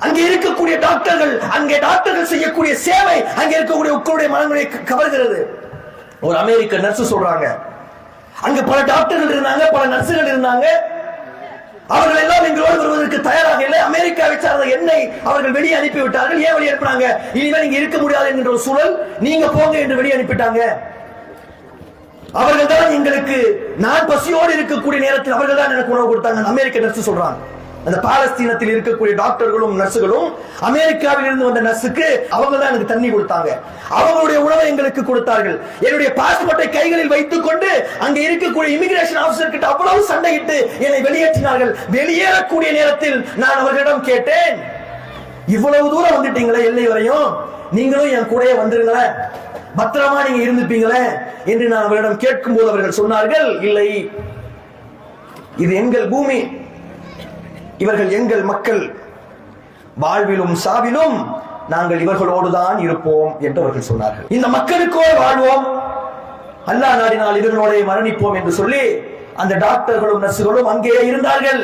அங்கே இருக்கக்கூடிய டாக்டர்கள், அங்கே டாக்டர்கள் செய்யக்கூடிய சேவை, அங்கே இருக்கக்கூடிய உங்களுடைய மனங்களை கவர்கிறது. ஒரு அமெரிக்க நர்ஸ் சொல்றாங்க, அங்க பல டாக்டர்கள் இருந்தாங்க, பல நர்சுகள் இருந்தாங்க, அவர்கள் எல்லாம் எங்களோடு வருவதற்கு தயாராக இல்லை. அமெரிக்காவை சார்ந்த என்னை அவர்கள் வெளியே அனுப்பிவிட்டார்கள். ஏன் வெளியே அனுப்பினாங்க? இனிமேல் நீங்க இருக்க முடியாது என்கின்ற ஒரு சூழல், நீங்க போங்க என்று வெளியே அனுப்பிட்டாங்க. அவர்கள் தான் எங்களுக்கு, நான் பசியோடு இருக்கக்கூடிய நேரத்தில் அவர்கள் தான் எனக்கு உணவு கொடுத்தாங்க. அமெரிக்க நர்ஸ் சொல்றாங்க. அந்த பாலஸ்தீனத்தில் இருக்கக்கூடிய டாக்டர்களும் நர்சுகளும் அமெரிக்காவில் இருந்து வந்த நர்ஸுக்கு அவங்க தான் எனக்கு தண்ணி கொடுத்தாங்க, அவங்களுடைய உணவை எங்களுக்கு கொடுத்தார்கள். என்னுடைய பாஸ்போர்ட்டை கைகளில் வைத்துக் கொண்டு அங்கே இருக்கக்கூடிய இமிகிரேஷன் ஆபீசர் கிட்ட அவ்வளவு சண்டையிட்டு என்னை வெளியேற்றினார்கள். வெளியேறக்கூடிய நேரத்தில் நான் அவர்களிடம் கேட்டேன், இவ்வளவு தூரம் வந்துட்டீங்களே எல்லை வரையும், நீங்களும் என் கூடயே வந்துருங்களேன், பத்திரமா நீங்க இருந்துப்பீங்களே என்று நான் அவர்களிடம் கேட்கும் போது அவர்கள் சொன்னார்கள், இல்லை, இது எங்கள் பூமி, இவர்கள் எங்கள் மக்கள், வாழ்விலும் சாவிலும் நாங்கள் இவர்களோடுதான் இருப்போம் என்று அவர்கள் சொன்னார்கள். இந்த மக்களுக்கோ வாழ்வோம், அல்லாஹ் நாடினால் இவர்களோட மரணிப்போம் என்று சொல்லி அந்த டாக்டர்களும் நர்சுகளும் அங்கே இருந்தார்கள்.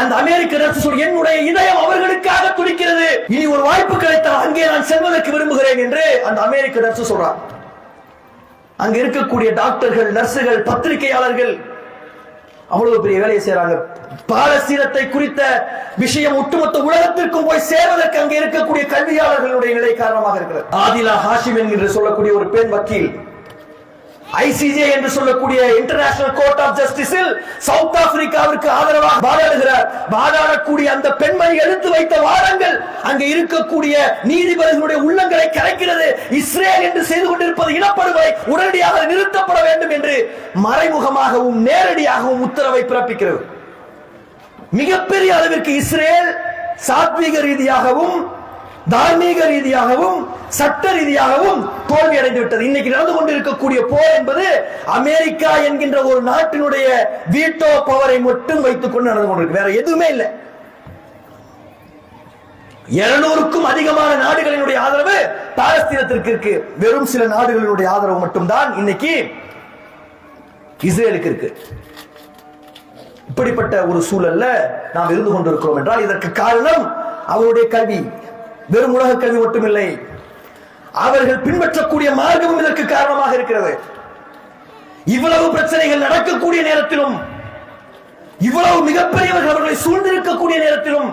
அந்த அமெரிக்க நர்ஸ் சொல்லி, என்னுடைய இதயம் அவர்களுக்காக துடிக்கிறது, இனி ஒரு வாய்ப்பு கிடைத்தால் அங்கே நான் செல்வதற்கு விரும்புகிறேன் என்று அந்த அமெரிக்க நர்ஸ் சொல்றார். அங்க இருக்கக்கூடிய டாக்டர்கள், நர்சுகள், பத்திரிகையாளர்கள் அவ்வளவு பெரிய வேலையை செய்யறாங்க. பாலஸ்தீனத்தை குறித்த விஷயம் ஒட்டுமொத்த உலகத்திற்கும் போய் சேர்வதற்கு அங்கே இருக்கக்கூடிய கல்வியாளர்களுடைய நிலை காரணமாக இருக்கிறது. ஆதிலா ஹாஷிம் என்று சொல்லக்கூடிய ஒரு பெண் வக்கீல் ஐசிஜே என்று சொல்லக்கூடிய இன்டர்நேஷனல் கோர்ட் ஆஃப் ஜஸ்டிஸில் சவுத் ஆப்பிரிக்காவிற்கு ஆதரவாக வாதாடுகிறார். வாதாடக்கூடிய அந்த பெண்மணி எடுத்து வைத்த வாதங்கள் அங்கே இருக்கக்கூடிய நீதிபதிகளுடைய உள்ளங்களை கலைக்கிறது. இஸ்ரேல் என்று செய்து கொண்டிருப்பது இனப்படுகொலை உடனடியாக நிறுத்தப்பட வேண்டும் என்று மறைமுகமாகவும் நேரடியாகவும் உத்தரவை பிறப்பிக்கிறது. மிகப்பெரிய அளவிற்கு இஸ்ரேல் சாத்வீக ரீதியாகவும் தார்மீக ரீதியாகவும் சட்ட ரீதியாகவும் தோல்வி அடைந்து விட்டது. இன்னைக்கு நடந்து கொண்டிருக்கக்கூடிய போர் என்பது அமெரிக்கா என்கின்ற ஒரு நாட்டினுடைய வீட்டோ பவரை மட்டும் வைத்துக் கொண்டு நடந்து கொண்டிருக்கு, வேற எதுவுமே இல்லை. 200க்கும் அதிகமான நாடுகளினுடைய ஆதரவு பாலஸ்தீனத்திற்கு இருக்கு. வெறும் சில நாடுகளினுடைய ஆதரவு மட்டும்தான் இன்னைக்கு இஸ்ரேலுக்கு இருக்கு. இப்படிப்பட்ட ஒரு சூழல்ல நாம் இருந்து கொண்டிருக்கிறோம் என்றால் இதற்கு காரணம் அவருடைய கல்வி. வெறும் உலக கல்வி மட்டுமில்லை, அவர்கள் பின்பற்றக்கூடிய மார்க்கமும் இதற்கு காரணமாக இருக்கிறது. இவ்வளவு பிரச்சனைகள் நடக்கக்கூடிய நேரத்திலும், இவ்வளவு மிகப்பெரியவர்கள் அவர்களை சூழ்ந்திருக்கக்கூடிய நேரத்திலும்,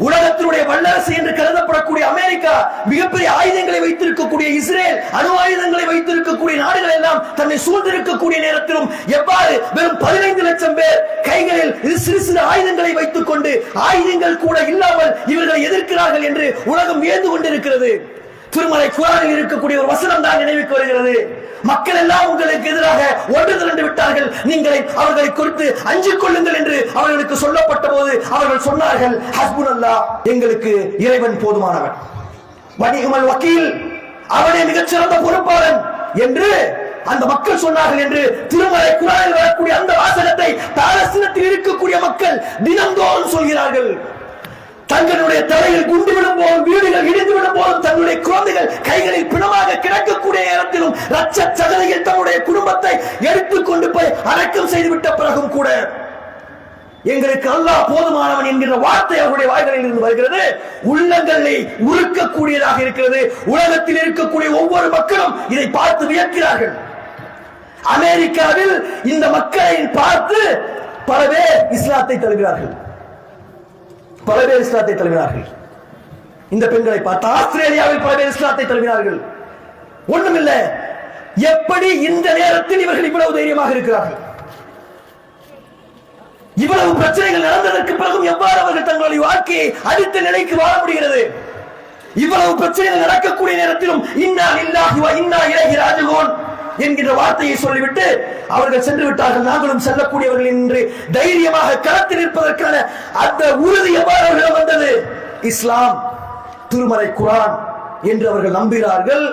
உலகத்தினுடைய வல்லரசு என்று கருதப்படக்கூடிய அமெரிக்கா, மிகப்பெரிய ஆயுதங்களை வைத்திருக்கக்கூடிய இஸ்ரேல், அணு ஆயுதங்களை வைத்திருக்கக்கூடிய நாடுகள் எல்லாம் தன்னை சூழ்ந்திருக்கக்கூடிய நேரத்திலும் எவ்வாறு வெறும் 15 லட்சம் பேர் கைகளில் சிறு சிறு ஆயுதங்களை வைத்துக் கொண்டு ஆயுதங்கள் கூட இல்லாமல் இவர்களை எதிர்க்கிறார்கள் என்று உலகம் வியந்து கொண்டிருக்கிறது. திருமலை குர்ஆனில் இருக்கக்கூடிய ஒரு வசனம் தான் நினைவுக்கு வருகிறது. மக்கள் எல்லாம் உங்களுக்கு எதிராக ஒன்று திரண்டு விட்டார்கள், நீங்கள் அவர்களை குறித்து அஞ்சிக் கொள்ளுங்கள் என்று அவர்களுக்கு சொல்லப்பட்ட போது அவர்கள் சொன்னார்கள், ஹஸ்புனல்லாஹ், எங்களுக்கு இறைவன் போதுமானவன், வனிஹுமல் வக்கீல், அவனே மிகச்சிறந்த பொறுப்பாளன் என்று அந்த மக்கள் சொன்னார்கள் என்று திருமலை குர்ஆனில் வரக்கூடிய அந்த வாசகத்தை பாலஸ்தீனத்தில் இருக்கக்கூடிய மக்கள் தினந்தோறும் சொல்கிறார்கள். தங்களுடைய தலையில் குண்டு விடும் போதும், வீடுகள் இடிந்து விடும் போதும், தங்களுடைய குழந்தைகள் கைகளில் பிணமாக கிடக்கக்கூடிய நேரத்திலும், லட்ச சகதியில் தன்னுடைய குடும்பத்தை எடுத்துக்கொண்டு போய் அடக்கம் செய்துவிட்ட பிறகும் கூட எங்களுக்கு அல்லாஹ் போதுமானவன் என்கிற வார்த்தை அவருடைய வாய்களில் இருந்து வருகிறது. உள்ளங்களை உருக்கக்கூடியதாக இருக்கிறது. உலகத்தில் இருக்கக்கூடிய ஒவ்வொரு மக்களும் இதை பார்த்து வியக்கிறார்கள். அமெரிக்காவில் இந்த மக்களை பார்த்து பல பேர் இஸ்லாத்தை தழுவினார்கள். பல பேர் இஸ்லாத்தை தழுவினார்கள். இந்த பெண்களை பார்த்து ஆஸ்திரேலியாவில் பல பேர் இஸ்லாத்தை தழுவினார்கள். ஒண்ணுமில்ல, எப்படி இந்த நேரத்தில் இவர்கள் இவ்வளவு தைரியமாக இருக்கிறார்கள்? இவ்வளவு பிரச்சனைகள் நடந்ததற்கு பிறகும் எவ்வாறு அவர்கள் தங்களுடைய வாழ்க்கையை அடுத்த நிலைக்கு வாழ முடிகிறது? இவ்வளவு பிரச்சனைகள் நடக்கக்கூடிய நேரத்திலும் இன்னா லில்லாஹி வ இன்னா இலைஹி ராஜிஊன் என்கிற வார்த்தையை சொல்லிவிட்டு அவர்கள் சென்று விட்டார்கள். நாங்களும் செல்லக்கூடியவர்கள் என்று தைரியமாக களத்தில் நிற்பதற்கான அந்த உறுதி எவ்வாறு அவர்கள் வந்தது? இஸ்லாம், திருமறை குர்ஆன் என்று அவர்கள் நம்புகிறார்கள்.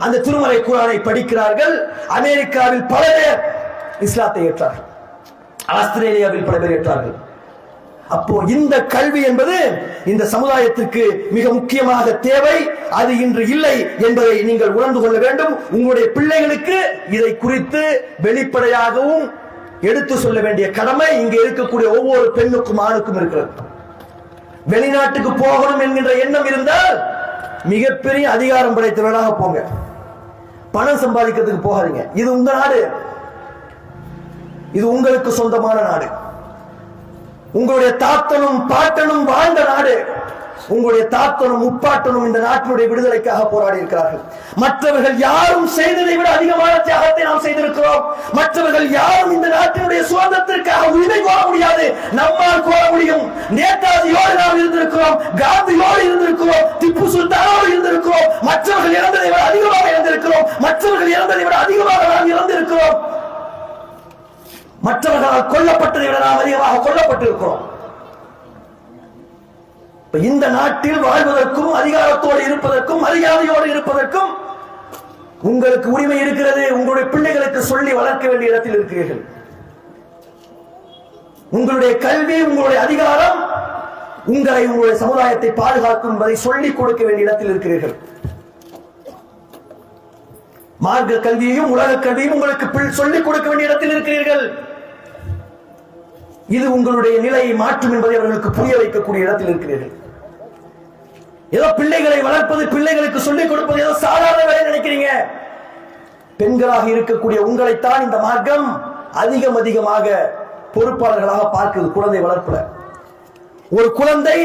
அந்த திருமறை குர்ஆனை படிக்கிறார்கள். அமெரிக்காவில் பல பேர் இஸ்லாத்தை ஏற்றார்கள், ஆஸ்திரேலியாவில் பல பேர் ஏற்றார்கள். அப்போ இந்த கல்வி என்பது இந்த சமுதாயத்திற்கு மிக முக்கியமாக தேவை. அது இன்று இல்லை என்பதை நீங்கள் உணர்ந்து கொள்ள வேண்டும். உங்களுடைய பிள்ளைகளுக்கு இதை குறித்து வெளிப்படையாகவும் எடுத்து சொல்ல வேண்டிய கடமை இங்கே இருக்கக்கூடிய ஒவ்வொரு பெண்ணுக்கும் ஆணுக்கும் இருக்கிறது. வெளிநாட்டுக்கு போகணும் என்கின்ற எண்ணம் இருந்தால் மிகப்பெரிய அதிகாரம் படைத்தவர்களாக போங்க, பணம் சம்பாதிக்கிறதுக்கு போகாதீங்க. இது உங்க நாடு, இது உங்களுக்கு சொந்தமான நாடு. உங்களுடைய தாத்தனும் பாட்டனும் வாழ்ந்த நாடு. உங்களுடைய தாத்தனும் முப்பாட்டனும் இந்த நாட்டினுடைய விடுதலைக்காக போராடி இருக்கிறார்கள். மற்றவர்கள் யாரும் செய்ததை விட அதிகமான தியாகத்தை நாம் செய்திருக்கிறோம். மற்றவர்கள் யாரும் இந்த நாட்டினுடைய சுதந்திரத்திற்காக உரிமை கோர முடியாது, நம்மால் கோர முடியும். நேதாஜியோடு நாம் இருந்திருக்கிறோம், காந்தியோடு இருந்திருக்கிறோம், திப்பு சுல்தானோடு இருந்திருக்கிறோம். மற்றவர்கள் இறந்ததை விட அதிகமாக இறந்திருக்கிறோம். மற்றவர்கள் இறந்ததை விட அதிகமாக நாம் இறந்திருக்கிறோம். மற்றவர்களால் கொல்லப்பட்டதை விட நாம் அதிகமாக கொல்லப்பட்டிருக்கிறோம். இந்த நாட்டில் வாழ்வதற்கும், அதிகாரத்தோடு இருப்பதற்கும், மரியாதையோடு இருப்பதற்கும் உங்களுக்கு உரிமை இருக்கிறது. உங்களுடைய பிள்ளைகளுக்கு சொல்லி வளர்க்க வேண்டிய இடத்தில் இருக்கிறீர்கள். உங்களுடைய கல்வி, உங்களுடைய அதிகாரம் உங்களை, உங்களுடைய சமுதாயத்தை பாதுகாக்கும் என்பதை சொல்லிக் கொடுக்க வேண்டிய இடத்தில் இருக்கிறீர்கள். மார்க்க கல்வியையும் உலக கல்வியும் உங்களுக்கு சொல்லிக் கொடுக்க வேண்டிய இடத்தில் இருக்கிறீர்கள். இது உங்களுடைய நிலையை மாற்றும் என்பதை அவர்களுக்கு புரிய வைக்கக்கூடிய இடத்தில் இருக்கிறீர்கள். ஏதோ பிள்ளைகளை வளர்ப்பது, பிள்ளைகளுக்கு சொல்லிக் கொடுப்பது ஏதோ சாதாரண வேலை நினைக்கிறீங்க. பெண்களாக இருக்கக்கூடிய உங்களைத்தான் இந்த மார்க்கம் அதிகமாக பொறுப்பாளர்களாக பார்க்குது. குழந்தை வளர்ப்புல ஒரு குழந்தை,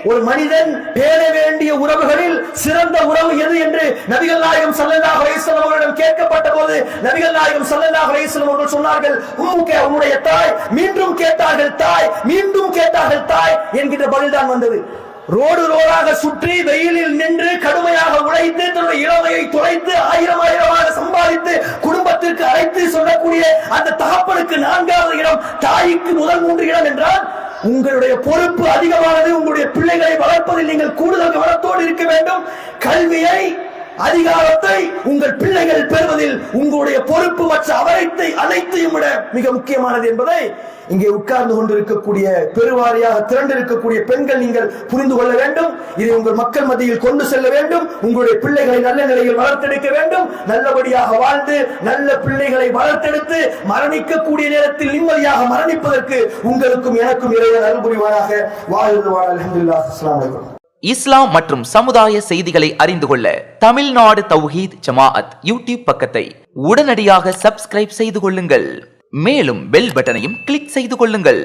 ஒரு மனிதன் பேண வேண்டிய உறவுகளில் சிறந்த உறவு எது என்று நபிகள் நாயகம் ஸல்லல்லாஹு அலைஹி வஸல்லம் அவர்களிடம் கேட்கப்பட்ட போது நபிகள் நாயகம் ஸல்லல்லாஹு அலைஹி வஸல்லம் அவர்கள் சொன்னார்கள், உம்முக, உன்னுடைய தாய். மீண்டும் கேட்டார்கள் தாய், மீண்டும் கேட்டார்கள் தாய் என்கிற பதில்தான் வந்தது. ரோடாக சுற்றி வெயிலில் நின்று கடுமையாக உழைத்து தன்னுடைய இளமையை தொலைத்து ஆயிரமாக சம்பாதித்து குடும்பத்திற்கு அழைத்து சொல்லக்கூடிய அந்த தகப்பனுக்கு 4வது இடம், தாய்க்கு முதல் 3 இடம் என்றால் உங்களுடைய பொறுப்பு அதிகமானது. உங்களுடைய பிள்ளைகளை வளர்ப்பதில் நீங்கள் கூடுதல் கவனத்தோடு இருக்க வேண்டும். கல்வியை, அதிகாரத்தை உங்கள் பிள்ளைகள் பெறுவதில் உங்களுடைய பொறுப்பு மற்ற அனைத்தையும் விட மிக முக்கியமானது என்பதை இங்கே உட்கார்ந்து கொண்டிருக்கக்கூடிய பெருவாரியாக திரண்டிருக்கக்கூடிய பெண்கள் நீங்கள் புரிந்து கொள்ள வேண்டும். இதை உங்கள் மக்கள் மத்தியில் கொண்டு செல்ல வேண்டும். உங்களுடைய பிள்ளைகளை நல்ல நிலையில் வளர்த்தெடுக்க வேண்டும். நல்லபடியாக வாழ்ந்து நல்ல பிள்ளைகளை வளர்த்தெடுத்து மரணிக்கக்கூடிய நேரத்தில் நிம்மதியாக மரணிப்பதற்கு உங்களுக்கும் எனக்கும் இறைவன் அருள் புரிவானாக. வாழ்ந்து வாழ. அல்ஹம்துலில்லாஹ். அஸ்ஸலாமு அலைக்கும். இஸ்லாம் மற்றும் சமுதாய செய்திகளை அறிந்து கொள்ள தமிழ்நாடு தௌஹீத் ஜமாஅத் யூடியூப் பக்கத்தை உடனடியாக சப்ஸ்கிரைப் செய்து கொள்ளுங்கள். மேலும் பெல் பட்டனையும் கிளிக் செய்து கொள்ளுங்கள்.